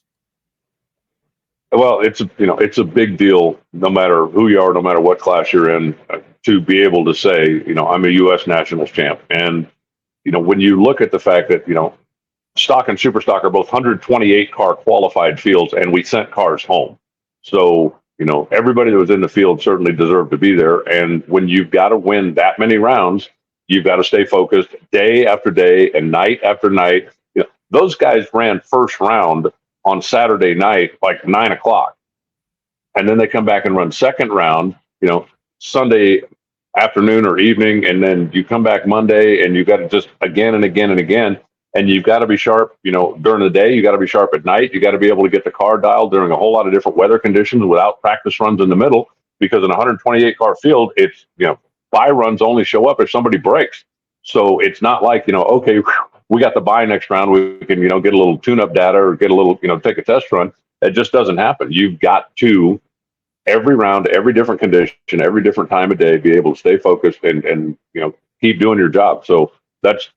Well, it's a big deal, no matter who you are, no matter what class you're in, to be able to say, I'm a U.S. Nationals champ. And, when you look at the fact that, stock and super stock are both 128 car qualified fields, and we sent cars home. So, everybody that was in the field certainly deserved to be there. And when you've got to win that many rounds, you've got to stay focused day after day and night after night. Those guys ran first round on Saturday night, 9:00. And then they come back and run second round, Sunday afternoon or evening. And then you come back Monday and you got to just again and again and again. And you've got to be sharp, during the day. You got to be sharp at night. You got to be able to get the car dialed during a whole lot of different weather conditions without practice runs in the middle, because in a 128 car field, it's, buy runs only show up if somebody breaks. So it's not like, okay, we got the buy next round, we can, get a little tune-up data or get a little, take a test run. It just doesn't happen. You've got to, every round, every different condition, every different time of day, be able to stay focused and keep doing your job. So that's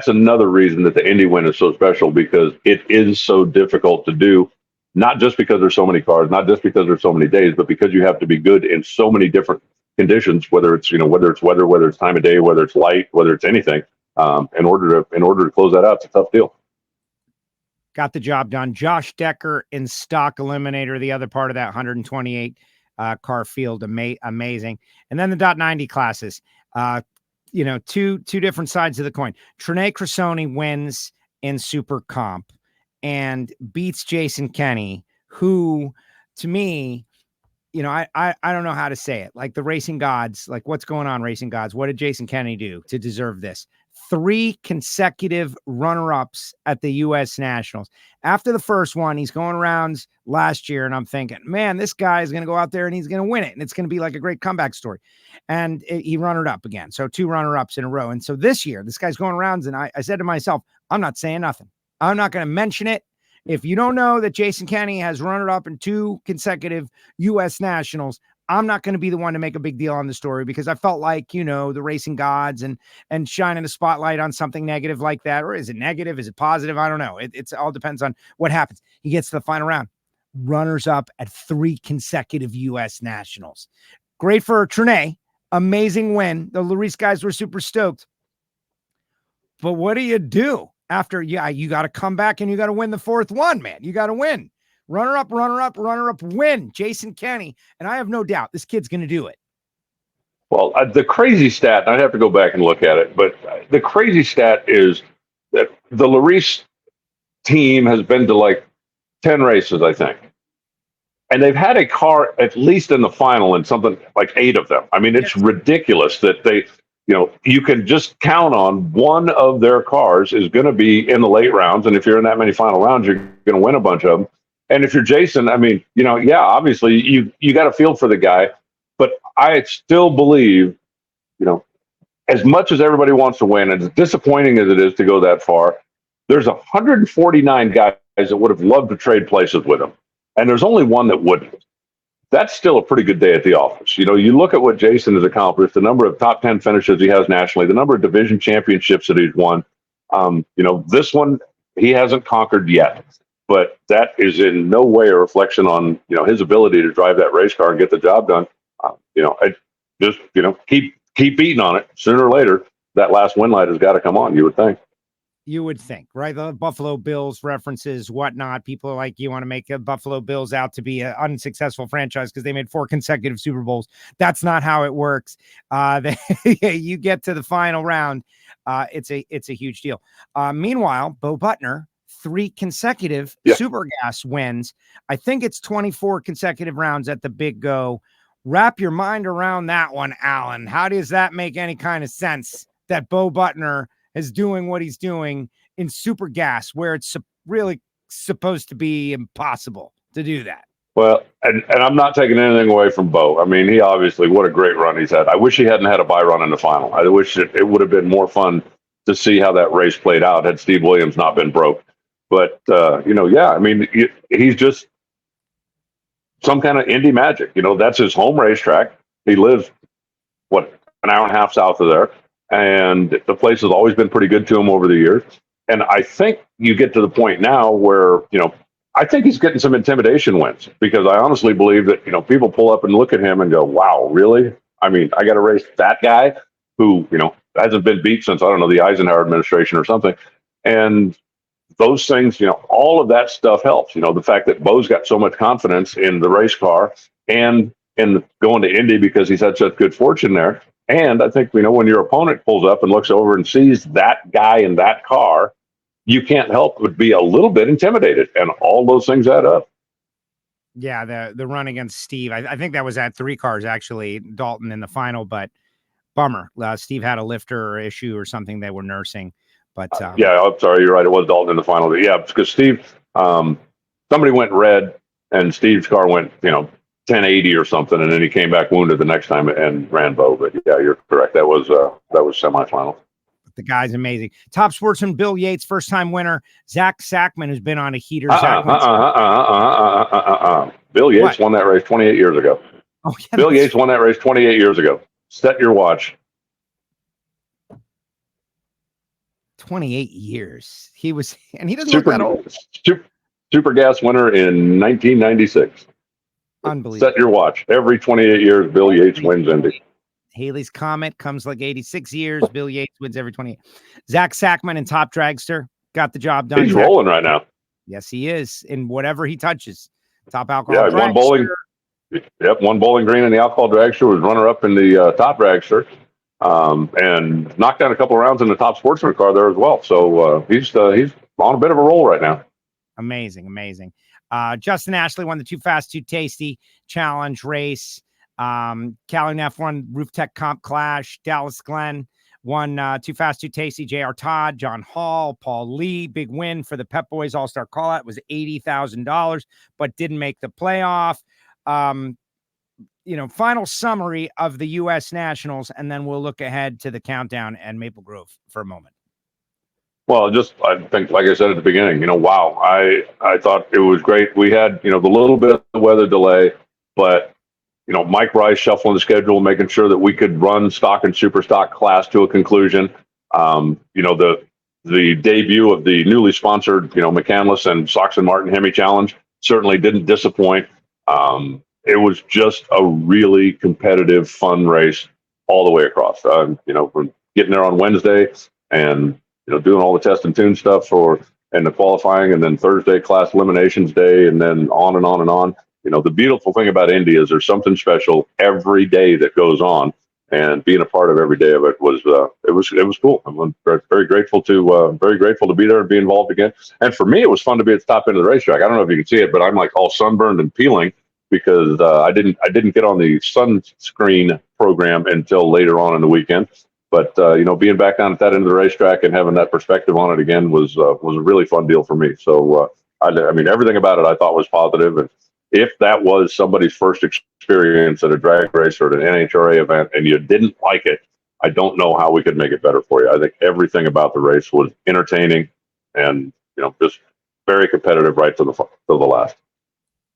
another reason that the Indy win is so special, because it is so difficult to do, not just because there's so many cars, not just because there's so many days, but because you have to be good in so many different conditions, whether it's weather, whether it's time of day, whether it's light, whether it's anything. In order to close that out, it's a tough deal. Got the job done. Josh Decker in stock eliminator, the other part of that 128 car field, amazing. And then the .90 classes, two different sides of the coin. Trinae Crisoni wins in super comp and beats Jason Kenny, who to me, I don't know how to say it. Like the racing gods, what's going on, racing gods? What did Jason Kenny do to deserve this? 3 consecutive runner-ups at the U.S. Nationals. After the first one, he's going rounds last year, and I'm thinking, man, this guy is going to go out there and he's going to win it, and it's going to be like a great comeback story. And he runner-up again, so 2 runner-ups in a row. And so this year, this guy's going rounds, and I said to myself, I'm not saying nothing. I'm not going to mention it. If you don't know that Jason Kenney has runner-up in 2 consecutive U.S. Nationals, I'm not going to be the one to make a big deal on the story because I felt like, the racing gods and shining a spotlight on something negative like that. Or is it negative? Is it positive? I don't know. It's all depends on what happens. He gets to the final round. Runners up at 3 consecutive U.S. Nationals. Great for Trene. Amazing win. The Larice guys were super stoked. But what do you do after? Yeah, you got to come back and you got to win the 4th one, man. You got to win. Runner up, win. Jason Kenney. And I have no doubt this kid's going to do it. Well, the crazy stat, I'd have to go back and look at it, but the crazy stat is that the Larice team has been to like 10 races, I think. And they've had a car at least in the final in something like 8 of them. I mean, it's ridiculous that they, you can just count on one of their cars is going to be in the late rounds. And if you're in that many final rounds, you're going to win a bunch of them. And if you're Jason, I mean, obviously you got a feel for the guy, but I still believe, as much as everybody wants to win, and as disappointing as it is to go that far, there's 149 guys that would have loved to trade places with him. And there's only one that wouldn't. That's still a pretty good day at the office. You look at what Jason has accomplished, the number of top 10 finishes he has nationally, the number of division championships that he's won. This one he hasn't conquered yet. But that is in no way a reflection on, his ability to drive that race car and get the job done. Keep beating on it. Sooner or later, that last win light has got to come on, you would think. You would think, right? The Buffalo Bills references, whatnot. People are like, you want to make the Buffalo Bills out to be an unsuccessful franchise because they made 4 consecutive Super Bowls. That's not how it works. You get to the final round. It's a huge deal. Meanwhile, Bo Butner, 3 consecutive Super Gas wins. I think it's 24 consecutive rounds at the Big Go. Wrap your mind around that one, Alan. How does that make any kind of sense that Bo Butner is doing what he's doing in Super Gas, where it's really supposed to be impossible to do that? Well, and I'm not taking anything away from Bo. I mean, he obviously, what a great run he's had. I wish he hadn't had a bye run in the final. I wish it would have been more fun to see how that race played out had Steve Williams not been broke. But, I mean, he's just some kind of Indy magic. That's his home racetrack. He lives, an hour and a half south of there. And the place has always been pretty good to him over the years. And I think you get to the point now where, I think he's getting some intimidation wins because I honestly believe that, people pull up and look at him and go, wow, really? I mean, I got to race that guy who, hasn't been beat since, I don't know, the Eisenhower administration or something. And those things, all of that stuff helps. The fact that Bo's got so much confidence in the race car and in going to Indy because he's had such good fortune there. And I think, when your opponent pulls up and looks over and sees that guy in that car, you can't help but be a little bit intimidated. And all those things add up. Yeah, the run against Steve. I think that was at 3 cars, actually, Dalton in the final, but bummer. Steve had a lifter issue or something they were nursing. But yeah, I'm sorry, you're right. It was Dalton in the final. Yeah, because Steve, somebody went red and Steve's car went, 1080 or something, and then he came back wounded the next time and ran Bo. But yeah, you're correct. That was semifinal. The guy's amazing. Top sportsman Bill Yates, first time winner. Zach Sackman, who's been on a heater. Bill Yates won that race 28 years ago. Oh, yeah, Bill Yates won that race 28 years ago. Set your watch. 28 years. He was, and he doesn't look that old. Super Gas winner in 1996. Unbelievable. Set your watch. Every 28 years, Bill Yates wins Indy. Haley's Comet comes like 86 years. Bill Yates wins every 28. Zach Sackman and Top Dragster got the job done. He's rolling right now. Yes, he is. In whatever he touches. Top alcohol. Yeah, won Bowling Green in the alcohol dragster, was runner up in the top dragster, and knocked down a couple of rounds in the top sportsman car there as well. So he's on a bit of a roll right now. Amazing. Justin Ashley won the Too Fast, Too Tasty Challenge race. Callie Neff won Roof Tech Comp Clash. Dallas Glenn won Too Fast, Too Tasty. J.R. Todd, John Hall, Paul Lee. Big win for the Pep Boys All-Star Call-Out. It was $80,000, but didn't make the playoff. Final summary of the U.S. Nationals, and then we'll look ahead to the countdown and Maple Grove for a moment. Well, just I think, like I said at the beginning, wow, I thought it was great. We had, the little bit of the weather delay, but Mike Rice shuffling the schedule, making sure that we could run stock and super stock class to a conclusion. The debut of the newly sponsored, McCandless and Sox and Martin Hemi Challenge certainly didn't disappoint. It was just a really competitive, fun race all the way across. From getting there on Wednesday and doing all the test and tune stuff and the qualifying, and then Thursday class eliminations day, and then on and on and on. The beautiful thing about Indy is there's something special every day that goes on, and being a part of every day of it was cool. I'm very grateful to be there and be involved again. And for me, it was fun to be at the top end of the racetrack. I don't know if you can see it, but I'm like all sunburned and peeling because I didn't get on the sunscreen program until later on in the weekend. But being back down at that end of the racetrack and having that perspective on it again was a really fun deal for me. So I mean, everything about it I thought was positive. And if that was somebody's first experience at a drag race or at an NHRA event and you didn't like it, I don't know how we could make it better for you. I think everything about the race was entertaining and just very competitive right to the last.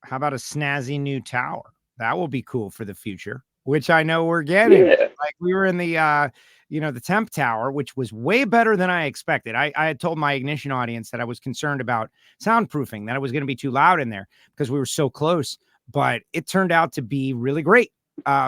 How about a snazzy new tower? That will be cool for the future, which I know we're getting. Yeah. Like we were in the the temp tower, which was way better than I expected. I had told my Ignition audience that I was concerned about soundproofing, that it was going to be too loud in there because we were so close, but it turned out to be really great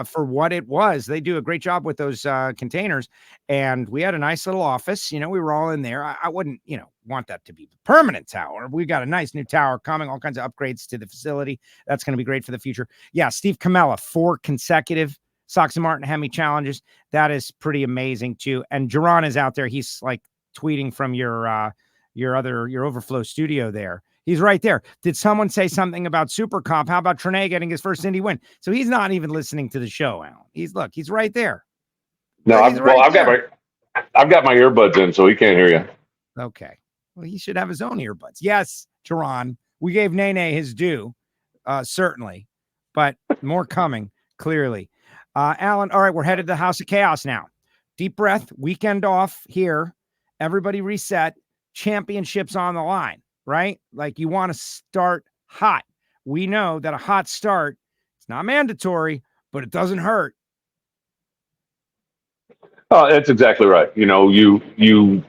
for what it was. They do a great job with those containers, and we had a nice little office. We were all in there. I wouldn't, want that to be the permanent tower. We got a nice new tower coming, all kinds of upgrades to the facility. That's going to be great for the future. Yeah, Steve Camella, 4 consecutive Sox and Martin Hemi challenges. That is pretty amazing too. And Jerron is out there. He's like tweeting from your overflow studio there. He's right there. Did someone say something about Super Comp? How about Trene getting his first Indy win? So he's not even listening to the show, Alan. He's right there. No, I've got my earbuds in, so he can't hear you. Okay. Well, he should have his own earbuds. Yes, Jerron. We gave Nene his due, certainly, but more coming, clearly. Alan, all right, we're headed to the House of Chaos now. Deep breath, weekend off here. Everybody reset. Championships on the line, right? Like you want to start hot. We know that a hot start, it's not mandatory, but it doesn't hurt. Oh, that's exactly right. You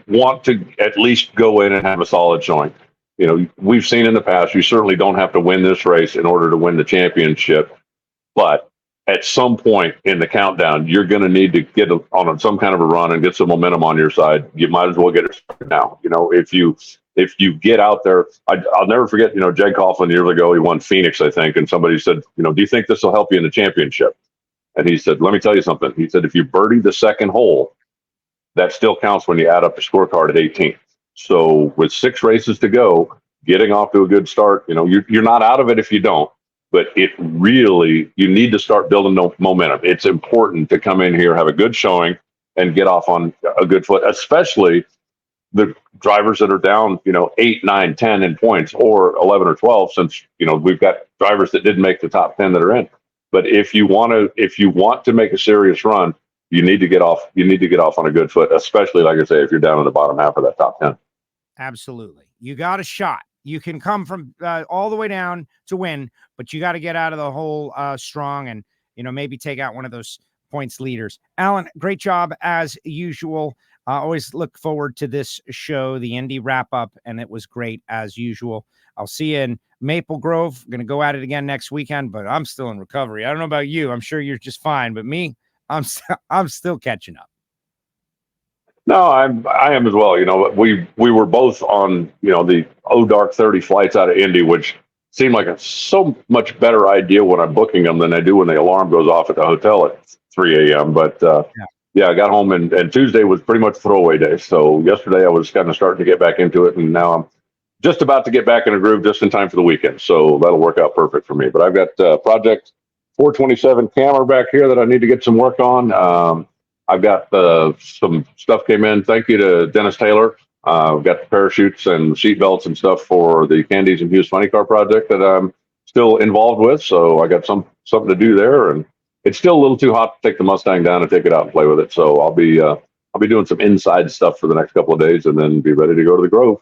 want to at least go in and have a solid showing. We've seen in the past, you certainly don't have to win this race in order to win the championship, but at some point in the countdown, you're going to need to get on some kind of a run and get some momentum on your side. You might as well get it started now. If you get out there, I'll never forget, Jed Coughlin years ago, he won Phoenix, I think. And somebody said, do you think this will help you in the championship? And he said, let me tell you something. He said, if you birdie the second hole, that still counts when you add up the scorecard at 18. So with 6 races to go, getting off to a good start, you're not out of it if you don't. But you need to start building momentum. It's important to come in here, have a good showing, and get off on a good foot, especially the drivers that are down, 8, 9, 10 in points, or 11 or 12, since, we've got drivers that didn't make the top 10 that are in. But if you want to make a serious run, you need to get off on a good foot, especially, like I say, if you're down in the bottom half of that top 10. Absolutely. You got a shot. You can come from all the way down to win, but you got to get out of the hole strong and, maybe take out one of those points leaders. Alan, great job as usual. Always look forward to this show, the Indy wrap up, and it was great as usual. I'll see you in Maple Grove. I'm going to go at it again next weekend, but I'm still in recovery. I don't know about you. I'm sure you're just fine, but me, I'm still catching up. No, I am as well. We were both on, the Dark 30 flights out of Indy, which seemed like a so much better idea when I'm booking them than I do when the alarm goes off at the hotel at 3 a.m. But I got home and Tuesday was pretty much throwaway day. So yesterday I was kind of starting to get back into it, and now I'm just about to get back in a groove just in time for the weekend. So that'll work out perfect for me. But I've got Project 427 camera back here that I need to get some work on. I've got some stuff came in. Thank you to Dennis Taylor. I've got the parachutes and seat belts and stuff for the Candies and Hughes Funny Car project that I'm still involved with. So I got something to do there, and it's still a little too hot to take the Mustang down and take it out and play with it. So I'll be I'll be doing some inside stuff for the next couple of days and then be ready to go to the Grove.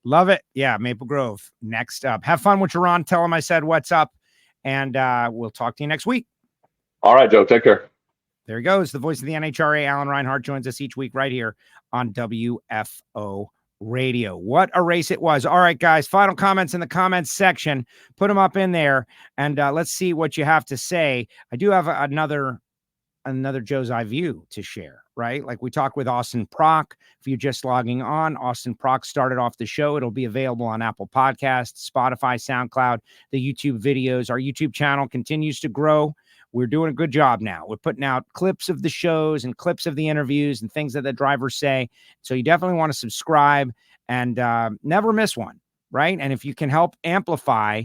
Love it. Yeah, Maple Grove. Next up. Have fun with Ron. Tell him I said what's up, and we'll talk to you next week. All right, Joe. Take care. There he goes. The voice of the NHRA, Alan Reinhart, joins us each week right here on WFO Radio. What a race it was. All right, guys, final comments in the comments section. Put them up in there, and let's see what you have to say. I do have another Joe's Eye View to share, right? Like we talked with Austin Prock. If you're just logging on, Austin Prock started off the show. It'll be available on Apple Podcasts, Spotify, SoundCloud, the YouTube videos. Our YouTube channel continues to grow. We're doing a good job now. We're putting out clips of the shows and clips of the interviews and things that the drivers say. So you definitely want to subscribe and never miss one, right? And if you can help amplify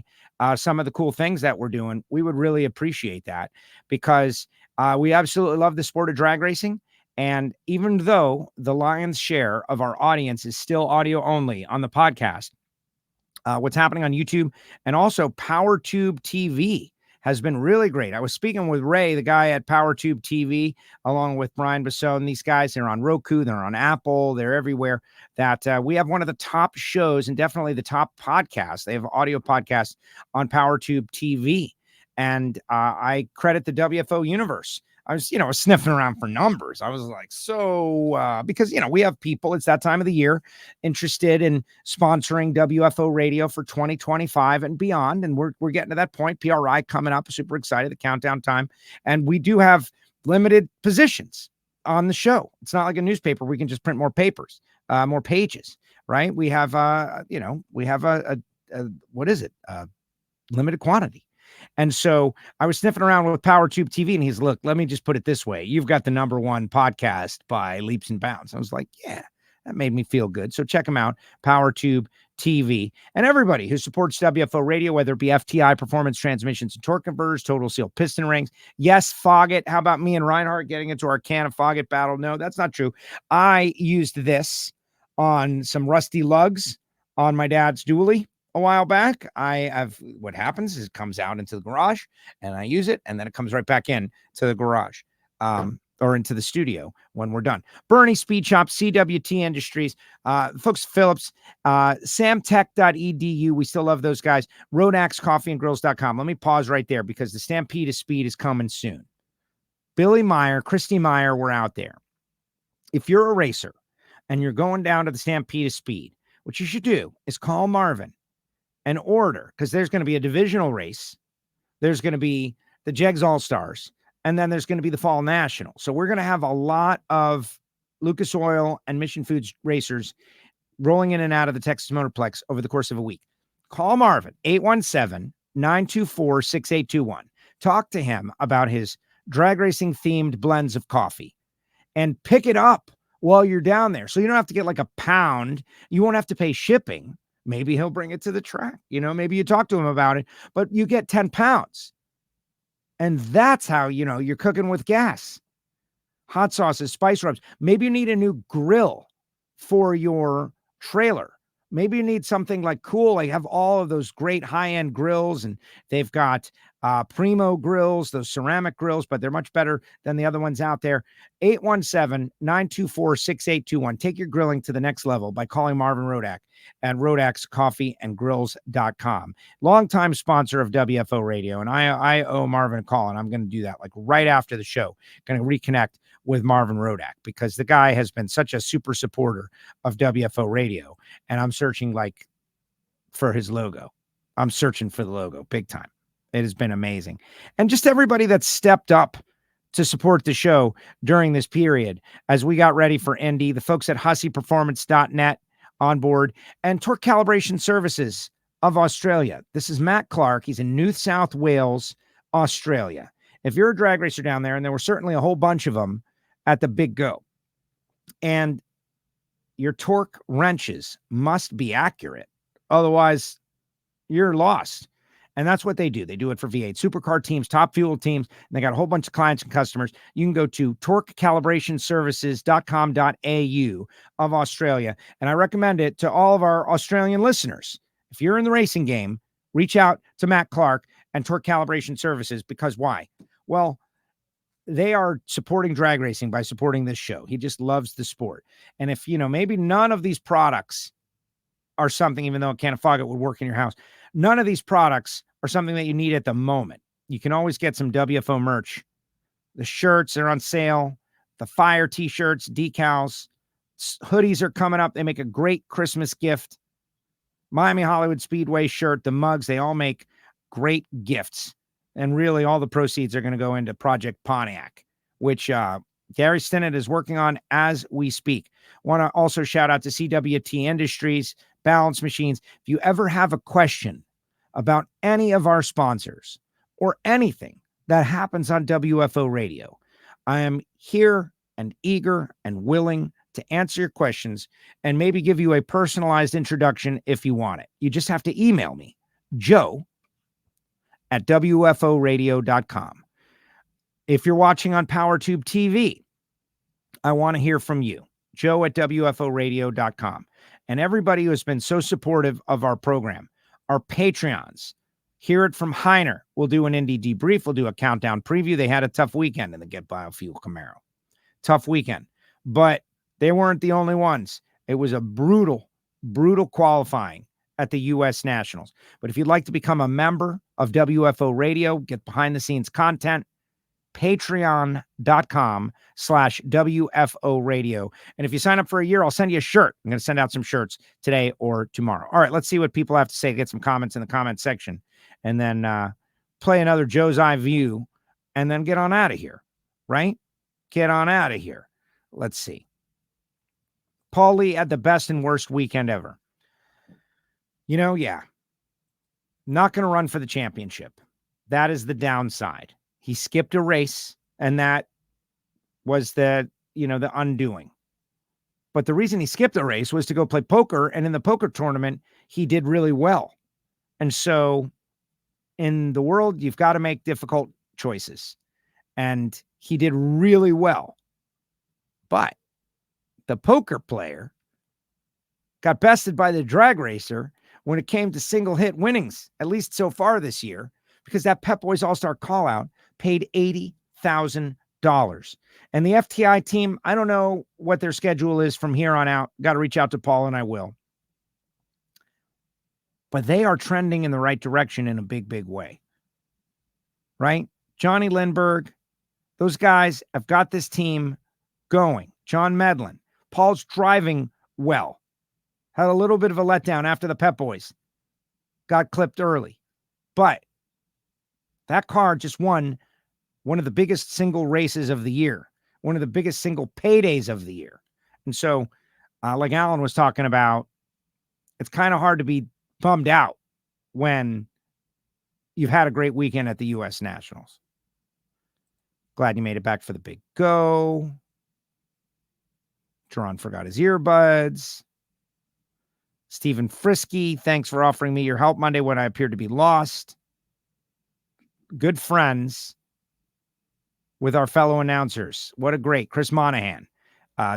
some of the cool things that we're doing, we would really appreciate that, because we absolutely love the sport of drag racing. And even though the lion's share of our audience is still audio only on the podcast, what's happening on YouTube and also PowerTube TV has been really great. I was speaking with Ray, the guy at PowerTube TV, along with Brian Basso, and these guys, they're on Roku, they're on Apple, they're everywhere, that we have one of the top shows and definitely the top podcasts. They have audio podcasts on PowerTube TV. And I credit the WFO universe. I was, sniffing around for numbers. I was like, because, we have people, it's that time of the year, interested in sponsoring WFO Radio for 2025 and beyond. And we're getting to that point. PRI coming up, super excited, the countdown time. And we do have limited positions on the show. It's not like a newspaper. We can just print more papers, more pages, right? We have, limited quantity. And so I was sniffing around with PowerTube TV, and he's, look, let me just put it this way. You've got the #1 podcast by leaps and bounds. I was like, yeah, that made me feel good. So check them out, PowerTube TV. And everybody who supports WFO Radio, whether it be FTI, Performance Transmissions and Torque Converters, Total Seal Piston Rings. Yes, Foggett. How about me and Reinhart getting into our can of Foggett battle? No, that's not true. I used this on some rusty lugs on my dad's dually a while back. What happens is it comes out into the garage and I use it, and then it comes right back in to the garage or into the studio when we're done. Bernie Speed Shop, CWT Industries, folks, Phillips, samtech.edu. We still love those guys. RodaxCoffeeandGrills.com. Let me pause right there because the Stampede of Speed is coming soon. Billy Meyer, Christy Meyer, we're out there. If you're a racer and you're going down to the Stampede of Speed, what you should do is call Marvin and order, because there's going to be a divisional race. There's going to be the Jegs All-Stars, and then there's going to be the Fall National. So we're going to have a lot of Lucas Oil and Mission Foods racers rolling in and out of the Texas Motorplex over the course of a week. Call Marvin, 817-924-6821. Talk to him about his drag racing themed blends of coffee and pick it up while you're down there. So you don't have to get like a pound. You won't have to pay shipping. Maybe he'll bring it to the track. Maybe you talk to him about it, but you get 10 pounds. And that's how, you're cooking with gas. Hot sauces, spice rubs. Maybe you need a new grill for your trailer. Maybe you need something like cool. They have all of those great high-end grills, and they've got Primo grills, those ceramic grills, but they're much better than the other ones out there. 817-924-6821. Take your grilling to the next level by calling Marvin Rodak at RodaxCoffeeandGrills.com. Longtime sponsor of WFO Radio, and I owe Marvin a call, and I'm going to do that like right after the show. Going to reconnect with Marvin Rodak because the guy has been such a super supporter of WFO Radio, and I'm searching for his logo. I'm searching for the logo big time. It has been amazing. And just everybody that stepped up to support the show during this period as we got ready for Indy, the folks at HusseyPerformance.net on board, and Torque Calibration Services of Australia. This is Matt Clark. He's in New South Wales, Australia. If you're a drag racer down there, and there were certainly a whole bunch of them at the Big Go, and your torque wrenches must be accurate. Otherwise, you're lost. And that's what they do. They do it for V8 supercar teams, top fuel teams, and they got a whole bunch of clients and customers. You can go to torquecalibrationservices.com.au of Australia. And I recommend it to all of our Australian listeners. If you're in the racing game, reach out to Matt Clark and Torque Calibration Services, because why? Well, they are supporting drag racing by supporting this show. He just loves the sport. And if, maybe none of these products are something, even though a can of Fog-It would work in your house, none of these products are something that you need at the moment. You can always get some WFO merch. The shirts are on sale. The fire t-shirts, decals, hoodies are coming up. They make a great Christmas gift. Miami Hollywood Speedway shirt, the mugs, they all make great gifts. And really, all the proceeds are going to go into Project Pontiac, which Gary Stinnett is working on as we speak. Want to also shout out to CWT Industries, Balance Machines. If you ever have a question about any of our sponsors or anything that happens on WFO Radio, I am here and eager and willing to answer your questions and maybe give you a personalized introduction if you want it. You just have to email me, joe@wforadio.com. If you're watching on PowerTube TV, I want to hear from you, joe@wforadio.com. And everybody who has been so supportive of our program, our Patreons, hear it from Heiner. We'll do an Indy debrief. We'll do a countdown preview. They had a tough weekend in the Get Biofuel Camaro. Tough weekend. But they weren't the only ones. It was a brutal qualifying at the U.S. Nationals. But if you'd like to become a member of WFO Radio, get behind the scenes content, patreon.com/WFO Radio. And if you sign up for a year, I'll send you a shirt. I'm going to send out some shirts today or tomorrow. All right, let's see what people have to say. Get some comments in the comment section and then play another Joe's Eye View and then get on out of here, right? Get on out of here. Let's see. Paul Lee had the best and worst weekend ever. Yeah. Not going to run for the championship. That is the downside. He skipped a race, and that was the undoing. But the reason he skipped a race was to go play poker, and in the poker tournament, he did really well. And so in the world, you've got to make difficult choices. And he did really well. But the poker player got bested by the drag racer when it came to single hit winnings, at least so far this year, because that Pep Boys All-Star call-out paid $80,000. And the FTI team, I don't know what their schedule is from here on out. Got to reach out to Paul, and I will. But they are trending in the right direction in a big, big way. Right? Johnny Lindbergh, those guys have got this team going. John Medlin. Paul's driving well. Had a little bit of a letdown after the Pep Boys got clipped early. But that car just won one of the biggest single races of the year, one of the biggest single paydays of the year. And so, like Alan was talking about, it's kind of hard to be bummed out when you've had a great weekend at the U.S. Nationals. Glad you made it back for the big go. Jerron forgot his earbuds. Stephen Frisky, thanks for offering me your help Monday when I appeared to be lost. Good friends with our fellow announcers. What a great Chris Monahan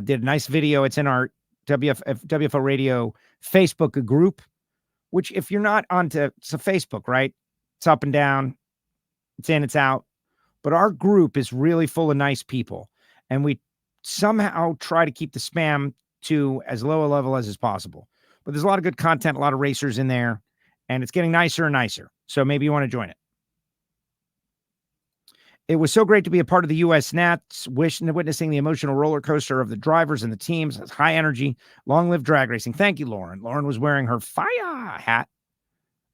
did a nice video. It's in our WFO Radio Facebook group, which if you're not onto, it's a Facebook, right? It's up and down. It's in, it's out. But our group is really full of nice people. And we somehow try to keep the spam to as low a level as is possible. But there's a lot of good content, a lot of racers in there, and it's getting nicer and nicer. So maybe you want to join it. It was so great to be a part of the U.S. Nats, witnessing the emotional roller coaster of the drivers and the teams. It's high energy. Long live drag racing. Thank you, Lauren. Lauren was wearing her fire hat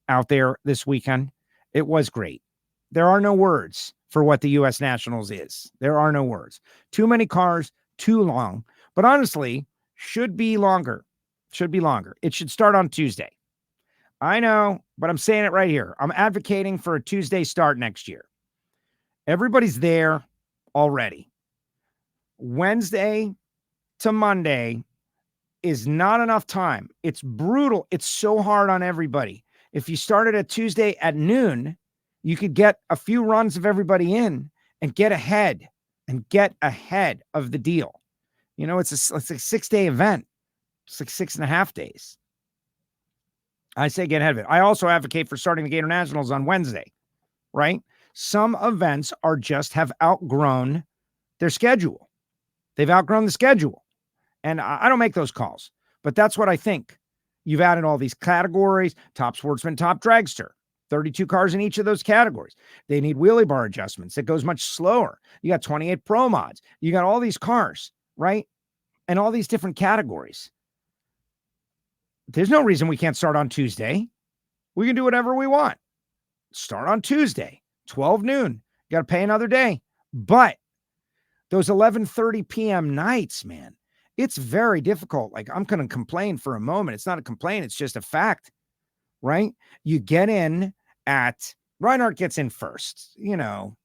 out there this weekend. It was great. There are no words for what the U.S. Nationals is. There are no words. Too many cars, too long. But honestly, should be longer. Should be longer. It should start on Tuesday. I know, but I'm saying it right here. I'm advocating for a Tuesday start next year. Everybody's there already. Wednesday to Monday is not enough time. It's brutal. It's so hard on everybody. If you started at Tuesday at noon, you could get a few runs of everybody in and get ahead of the deal. It's a 6-day event. It's like 6.5 days. I say get ahead of it. I also advocate for starting the Gator Nationals on Wednesday, right? Some events are just have outgrown their schedule. They've outgrown the schedule. And I don't make those calls, but that's what I think. You've added all these categories, top sportsman, top dragster, 32 cars in each of those categories. They need wheelie bar adjustments. It goes much slower. You got 28 pro mods. You got all these cars, right? And all these different categories. There's no reason we can't start on Tuesday. We can do whatever we want. Start on Tuesday, 12 noon. You got to pay another day. But those 11:30 p.m. nights, man, it's very difficult. Like, I'm going to complain for a moment. It's not a complaint. It's just a fact, right? You get in at, Reinhart gets in first, you know,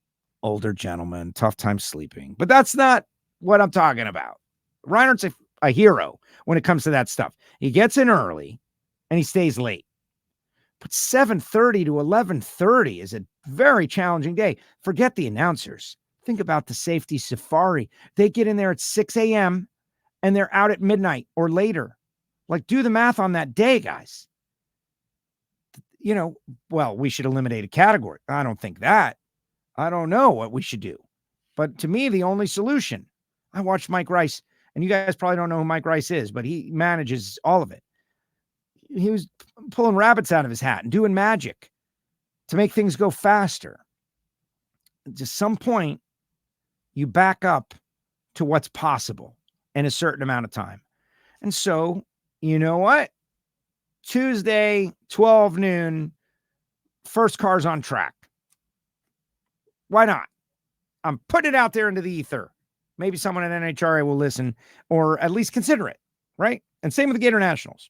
older gentleman, tough time sleeping. But that's not what I'm talking about. Reinhart's a hero when it comes to that stuff. He gets in early and he stays late. But 7:30 to 11:30 is a very challenging day. Forget the announcers. Think about the safety safari. They get in there at 6 a.m. and they're out at midnight or later. Like, do the math on that day, guys. You know, well, we should eliminate a category. I don't think that. I don't know what we should do. But to me, the only solution, I watched Mike Rice, and you guys probably don't know who Mike Rice is, but he manages all of it. He was pulling rabbits out of his hat and doing magic to make things go faster. At some point, you back up to what's possible in a certain amount of time. And so, you know what? Tuesday, 12 noon, first cars on track. Why not? I'm putting it out there into the ether. Maybe someone at NHRA will listen or at least consider it, right? And same with the Gator Nationals.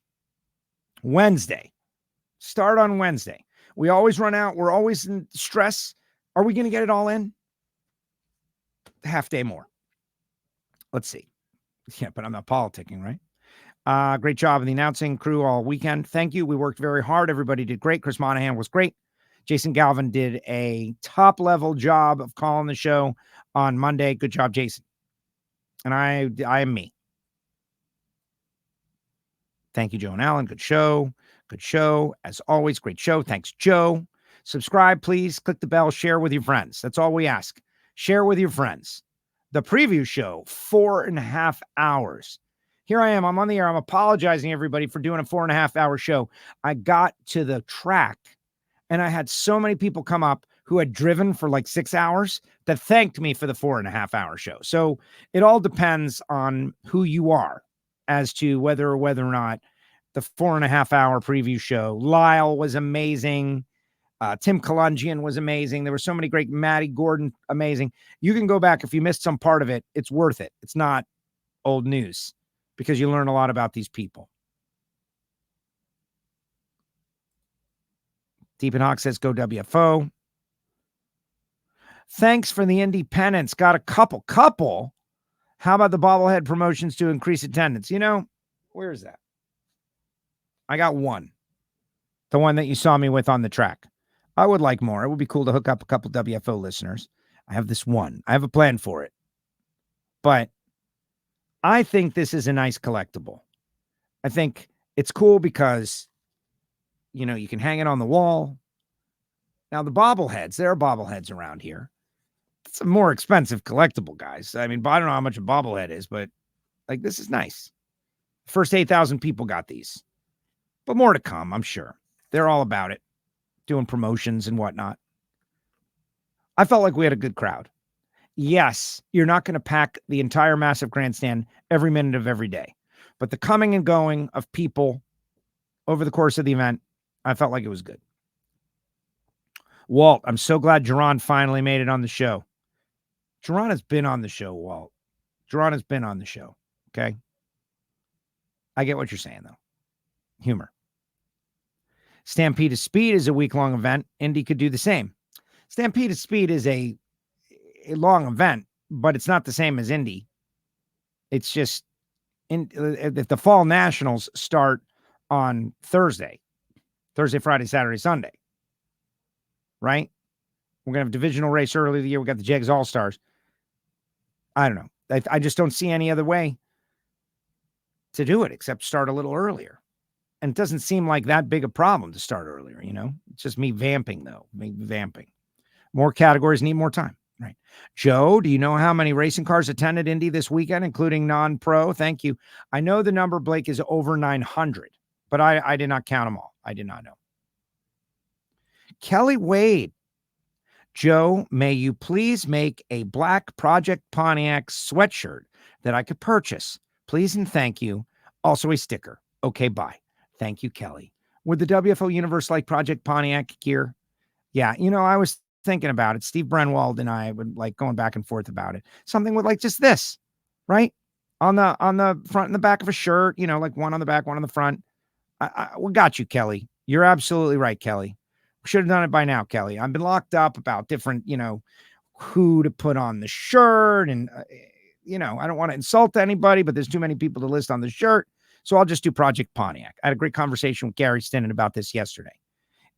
Wednesday. Start on Wednesday. We always run out. We're always in stress. Are we going to get it all in? Half day more. Let's see. Yeah, but I'm not politicking, right? Great job of the announcing crew all weekend. Thank you. We worked very hard. Everybody did great. Chris Monahan was great. Jason Galvin did a top-level job of calling the show on Monday. Good job, Jason. And I am me. Thank you, Joe and Alan. Good show. Good show. As always, great show. Thanks, Joe. Subscribe, please. Click the bell. Share with your friends. That's all we ask. Share with your friends. The preview show, 4.5 hours. Here I am. I'm on the air. I'm apologizing, everybody, for doing a 4.5 hour show. I got to the track, and I had so many people come up who had driven for like 6 hours that thanked me for the 4.5 hour show. So it all depends on who you are as to whether or not the 4.5 hour preview show. Lyle was amazing. Tim Kalungian was amazing. There were so many great. Maddie Gordon, amazing. You can go back if you missed some part of it. It's worth it. It's not old news because you learn a lot about these people. Deep and Hawk says, go WFO. Thanks for the independents. Got a couple. How about the bobblehead promotions to increase attendance? You know, where is that? I got one. The one that you saw me with on the track. I would like more. It would be cool to hook up a couple WFO listeners. I have this one. I have a plan for it. But I think this is a nice collectible. I think it's cool because, you know, you can hang it on the wall. Now, the bobbleheads, there are bobbleheads around here. It's a more expensive collectible, guys. I mean, I don't know how much a bobblehead is, but like, this is nice. First 8,000 people got these, but more to come, I'm sure. They're all about it, doing promotions and whatnot. I felt like we had a good crowd. Yes, you're not going to pack the entire massive grandstand every minute of every day, but the coming and going of people over the course of the event, I felt like it was good. Walt, I'm so glad Jerron finally made it on the show. Jerron has been on the show, Walt. Jerron has been on the show, okay? I get what you're saying, though. Humor. Stampede to Speed is a week-long event. Indy could do the same. Stampede to Speed is a long event, but it's not the same as Indy. It's just, if the Fall Nationals start on Thursday, Friday, Saturday, Sunday, right? We're going to have a divisional race early in the year. We got the Jegs All-Stars. I don't know. I just don't see any other way to do it except start a little earlier. And it doesn't seem like that big a problem to start earlier, you know? It's just me vamping, though. Me vamping. More categories need more time. Right. Joe, do you know how many racing cars attended Indy this weekend, including non-pro? Thank you. I know the number, Blake, is over 900, but I did not count them all. I did not know. Kelly Wade. Joe, may you please make a black Project Pontiac sweatshirt that I could purchase? Please and thank you. Also a sticker. Okay, bye. Thank you, Kelly. Would the WFO universe like Project Pontiac gear? Yeah, I was thinking about it. Steve Brenwald and I would like going back and forth about it. Something with like just this, right? On the front and the back of a shirt, like one on the back, one on the front. We got you, Kelly. You're absolutely right, Kelly. We should have done it by now, Kelly. I've been locked up about different, who to put on the shirt. And, I don't want to insult anybody, but there's too many people to list on the shirt. So I'll just do Project Pontiac. I had a great conversation with Gary Stinnen about this yesterday.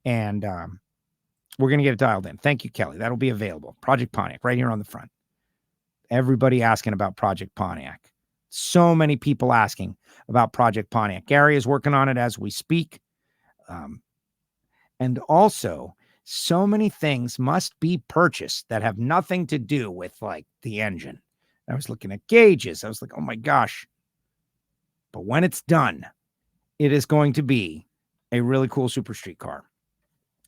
And we're going to get it dialed in. Thank you, Kelly. That'll be available. Project Pontiac right here on the front. Everybody asking about Project Pontiac. So many people asking about Project Pontiac. Gary is working on it as we speak. And also, so many things must be purchased that have nothing to do with like the engine. I was looking at gauges. I was like, oh my gosh. But when it's done, it is going to be a really cool super street car.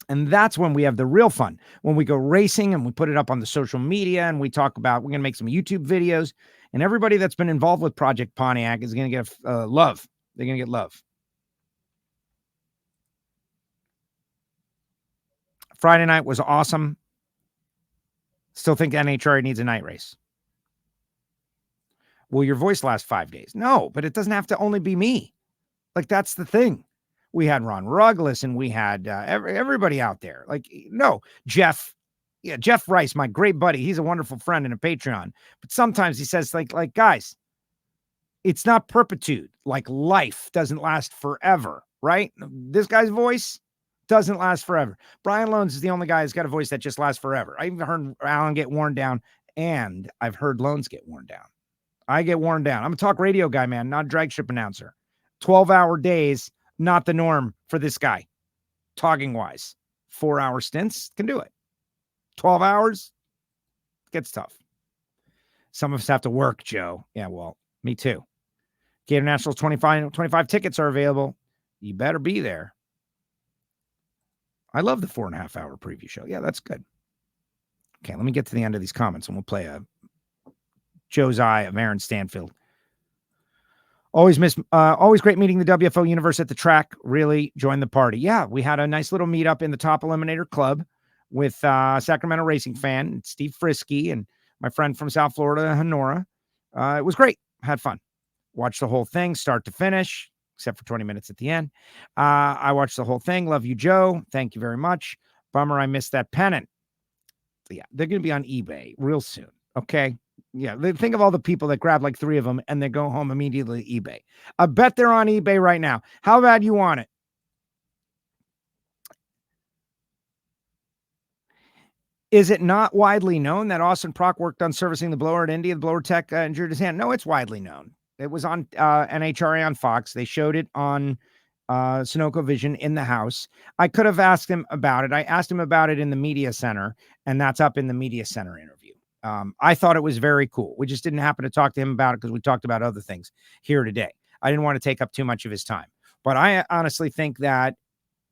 And that's when we have the real fun. When we go racing and we put it up on the social media and we talk about, we're going to make some YouTube videos, and everybody that's been involved with Project Pontiac is going to get love. They're going to get love. Friday night was awesome. Still think NHRA needs a night race. Will your voice last 5 days? No, but it doesn't have to only be me. Like, that's the thing. We had Ron Ruggles and we had everybody out there. Like, no, Jeff Rice, my great buddy. He's a wonderful friend and a Patreon. But sometimes he says, like, guys, it's not perpetuity. Like, life doesn't last forever, right? This guy's voice doesn't last forever. Brian Loans is the only guy who's got a voice that just lasts forever. I even heard Alan get worn down, and I've heard Loans get worn down. I get worn down. I'm a talk radio guy, man, not a drag strip announcer. 12-hour days, not the norm for this guy. Talking wise, 4-hour stints can do it. 12 hours gets tough. Some of us have to work, Joe. Yeah, well, me too. Gator Nationals 25 tickets are available. You better be there. I love the 4.5-hour preview show. Yeah, that's good. Okay, let me get to the end of these comments and we'll play a Joe's Eye of Aaron Stanfield. Always great meeting the WFO universe at the track. Really joined the party. Yeah, we had a nice little meetup in the Top Eliminator Club with Sacramento Racing Fan, Steve Frisky, and my friend from South Florida, Honora. It was great. Had fun. Watched the whole thing, start to finish, except for 20 minutes at the end. I watched the whole thing. Love you, Joe. Thank you very much. Bummer I missed that pennant. Yeah, they're going to be on eBay real soon. Okay. Yeah, think of all the people that grab like 3 of them and they go home immediately to eBay. I bet they're on eBay right now. How bad you want it? Is it not widely known that Austin Prock worked on servicing the blower at Indy? The blower tech injured his hand. No, it's widely known. It was on NHRA on Fox. They showed it on Sunoco Vision in the house. I could have asked him about it. I asked him about it in the media center, and that's up in the media center interview. I thought it was very cool. We just didn't happen to talk to him about it because we talked about other things here today. I didn't want to take up too much of his time. But I honestly think that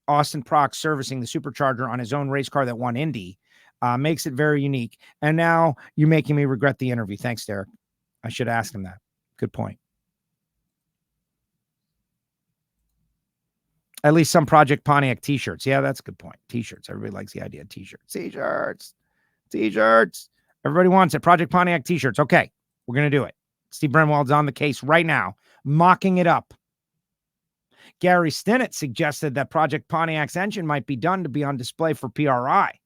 Austin Prock servicing the supercharger on his own race car that won Indy makes it very unique. And now you're making me regret the interview. Thanks, Derek. I should ask him that. Good point. At least some Project Pontiac t-shirts. Yeah, that's a good point. T-shirts. Everybody likes the idea of t-shirts. T-shirts. Everybody wants it. Project Pontiac t-shirts. Okay, we're going to do it. Steve Brenwald's on the case right now, mocking it up. Gary Stinnett suggested that Project Pontiac's engine might be done to be on display for PRI.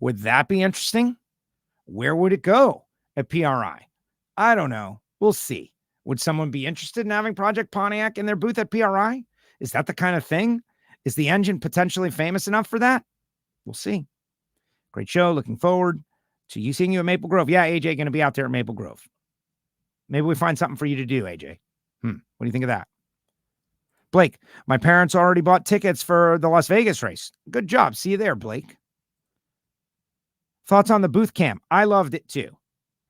Would that be interesting? Where would it go at PRI? I don't know. We'll see. Would someone be interested in having Project Pontiac in their booth at PRI? Is that the kind of thing? Is the engine potentially famous enough for that? We'll see. Great show. Looking forward to you seeing you at Maple Grove. Yeah, AJ going to be out there at Maple Grove. Maybe we find something for you to do, AJ. What do you think of that? Blake, my parents already bought tickets for the Las Vegas race. Good job. See you there, Blake. Thoughts on the booth cam? I loved it too.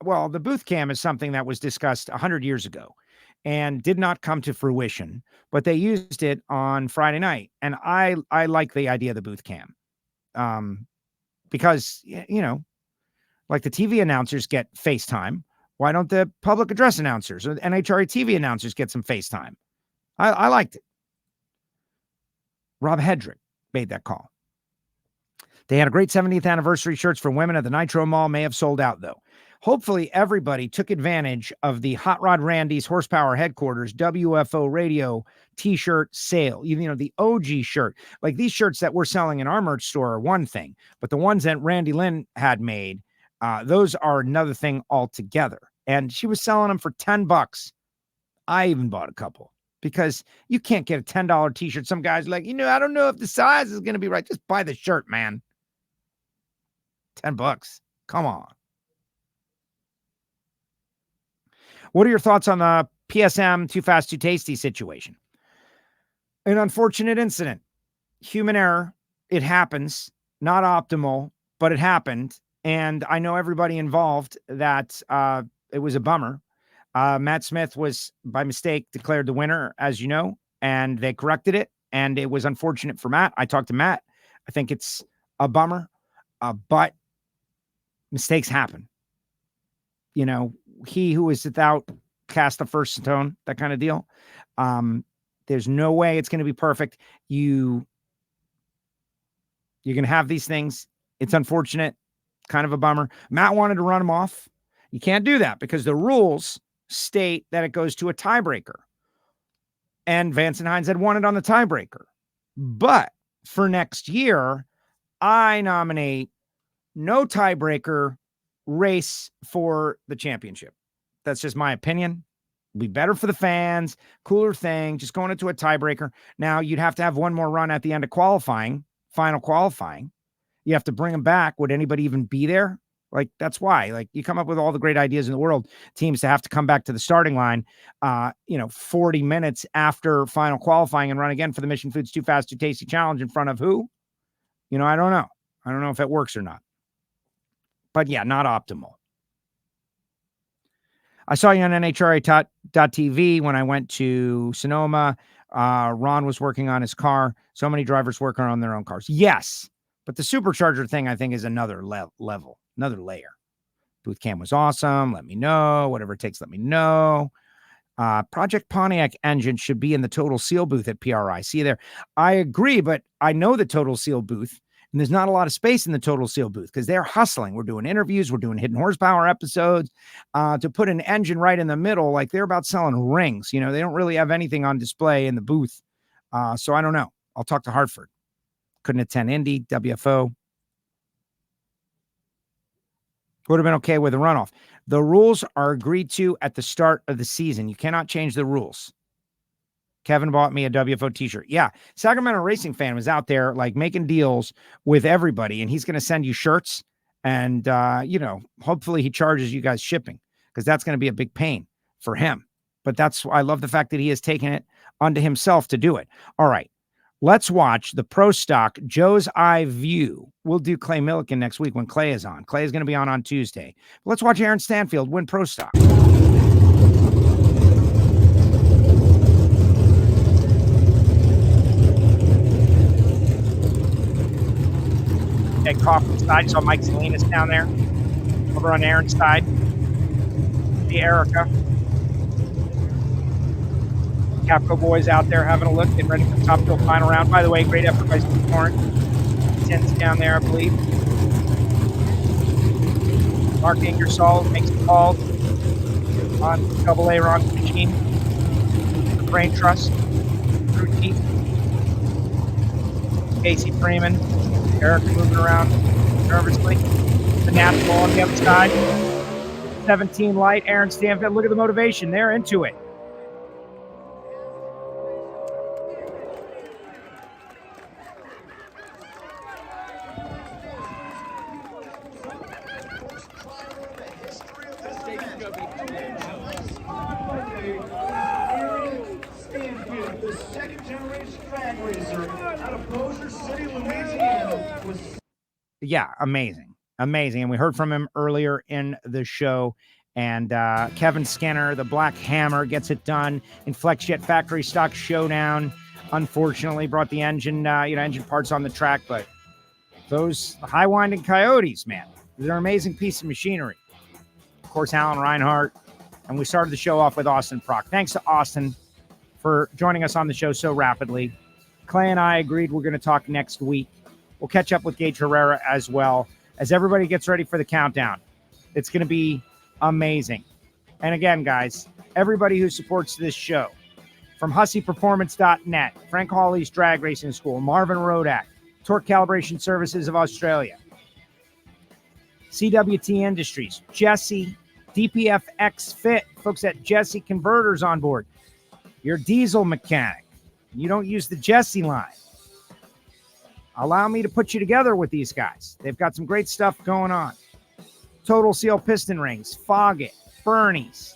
Well, the booth cam is something that was discussed 100 years ago and did not come to fruition, but they used it on Friday night. And I like the idea of the booth cam. Because, you know, like the TV announcers get FaceTime. Why don't the public address announcers or the NHRA TV announcers get some FaceTime? I liked it. Rob Hedrick made that call. They had a great 70th anniversary shirts for women at the Nitro Mall. May have sold out, though. Hopefully, everybody took advantage of the Hot Rod Randy's Horsepower Headquarters WFO Radio t-shirt sale. You know, the OG shirt. Like these shirts that we're selling in our merch store are one thing, but the ones that Randy Lynn had made, those are another thing altogether. And she was selling them for $10. I even bought a couple because you can't get a $10 t-shirt. Some guys are like, you know, I don't know if the size is going to be right. Just buy the shirt, man. $10. Come on. What are your thoughts on the PSM Too Fast, Too Tasty situation? An unfortunate incident. Human error. It happens. Not optimal, but it happened. And I know everybody involved that it was a bummer. Matt Smith was, by mistake, declared the winner, as you know, and they corrected it. And it was unfortunate for Matt. I talked to Matt. I think it's a bummer, but mistakes happen. You know, he who is without cast the first stone, that kind of deal. There's no way it's going to be perfect. You're going to have these things. It's unfortunate, kind of a bummer. Matt wanted to run him off. You can't do that because the rules state that it goes to a tiebreaker. And Vance and Hines had won it on the tiebreaker. But for next year, I nominate no tiebreaker race for the championship. That's just my opinion. It'll be better for the fans, cooler thing, just going into a tiebreaker. Now, you'd have to have one more run at the end of qualifying, final qualifying. You have to bring them back. Would anybody even be there? Like, that's why. Like, you come up with all the great ideas in the world, teams to have to come back to the starting line, 40 minutes after final qualifying and run again for the Mission Foods Too Fast, Too Tasty Challenge in front of who? You know, I don't know. I don't know if it works or not. But yeah, not optimal. I saw you on NHRA.TV when I went to Sonoma. Ron was working on his car. So many drivers working on their own cars. Yes, but the supercharger thing, I think, is another level, another layer. Booth cam was awesome. Let me know. Whatever it takes, let me know. Project Pontiac engine should be in the Total Seal booth at PRI. See you there. I agree, but I know the Total Seal booth. And there's not a lot of space in the Total Seal booth because they're hustling. We're doing interviews. We're doing hidden horsepower episodes to put an engine right in the middle. Like they're about selling rings. You know, they don't really have anything on display in the booth. So I don't know. I'll talk to Hartford. Couldn't attend Indy, WFO. Would have been okay with a runoff. The rules are agreed to at the start of the season. You cannot change the rules. Kevin bought me a WFO t-shirt. Yeah. Sacramento Racing Fan was out there like making deals with everybody, and he's going to send you shirts. And, hopefully he charges you guys shipping because that's going to be a big pain for him. But I love the fact that he has taken it onto himself to do it. All right. Let's watch the Pro Stock Joe's Eye View. We'll do Clay Milliken next week when Clay is on. Clay is going to be on Tuesday. Let's watch Aaron Stanfield win Pro Stock. At Kaufman's side, saw Mike Salinas down there. Over on Aaron's side. The Erica. Capco boys out there having a look, getting ready for the Top Fuel final round. By the way, great effort by Steve Torrence. 10's down there, I believe. Mark Ingersoll makes the call on AA Ron machine. The Crane Trust. Crew chief. Casey Freeman. Eric moving around nervously. The natural on the other side. 17 light. Aaron Stanfield. Look at the motivation. They're into it. Aaron Stanfield, the second-generation drag racer out of Bossier City, Louisiana. Yeah, amazing. Amazing. And we heard from him earlier in the show. And Kevin Skinner, the Black Hammer, gets it done in Jet Factory Showdown. Unfortunately, brought the engine parts on the track, but those high-winding Coyotes, man, they're an amazing piece of machinery. Of course, Alan Reinhart, and we started the show off with Austin Prock. Thanks to Austin for joining us on the show so rapidly. Clay and I agreed we're going to talk next week. We'll catch up with Gage Herrera as well as everybody gets ready for the countdown. It's going to be amazing. And again, guys, everybody who supports this show, from HusseyPerformance.net, Frank Hawley's Drag Racing School, Marvin Rodak, Torque Calibration Services of Australia, CWT Industries, Jesse, DPFX Fit, folks at Jesse Converters on board, your diesel mechanic. You don't use the Jesse line. Allow me to put you together with these guys. They've got some great stuff going on. Total Seal Piston Rings, Foggett, Bernie's.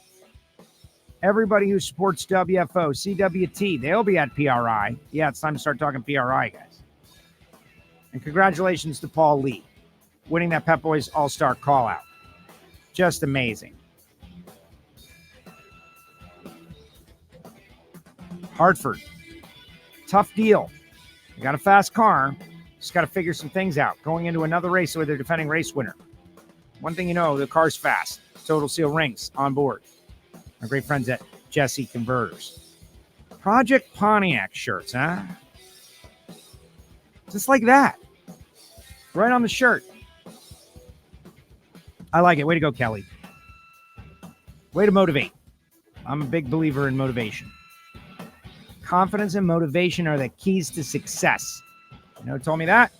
Everybody who supports WFO, CWT, they'll be at PRI. Yeah, it's time to start talking PRI, guys. And congratulations to Paul Lee, winning that Pep Boys All-Star call-out. Just amazing. Hartford, tough deal. You got a fast car, just got to figure some things out. Going into another race where they're defending race winner. One thing you know, the car's fast. Total Seal Rings on board. Our great friends at Jesse Converters. Project Pontiac shirts, huh? Just like that. Right on the shirt. I like it. Way to go, Kelly. Way to motivate. I'm a big believer in motivation. Confidence and motivation are the keys to success. You know who told me that?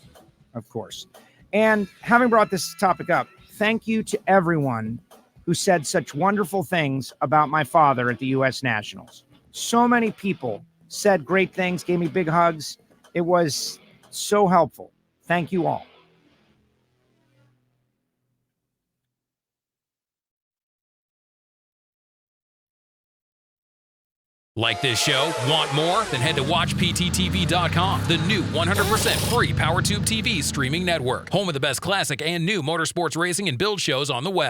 Of course. And having brought this topic up, thank you to everyone who said such wonderful things about my father at the U.S. Nationals. So many people said great things, gave me big hugs. It was so helpful. Thank you all. Like this show? Want more? Then head to WatchPTTV.com, the new 100% free PowerTube TV streaming network. Home of the best classic and new motorsports racing and build shows on the web.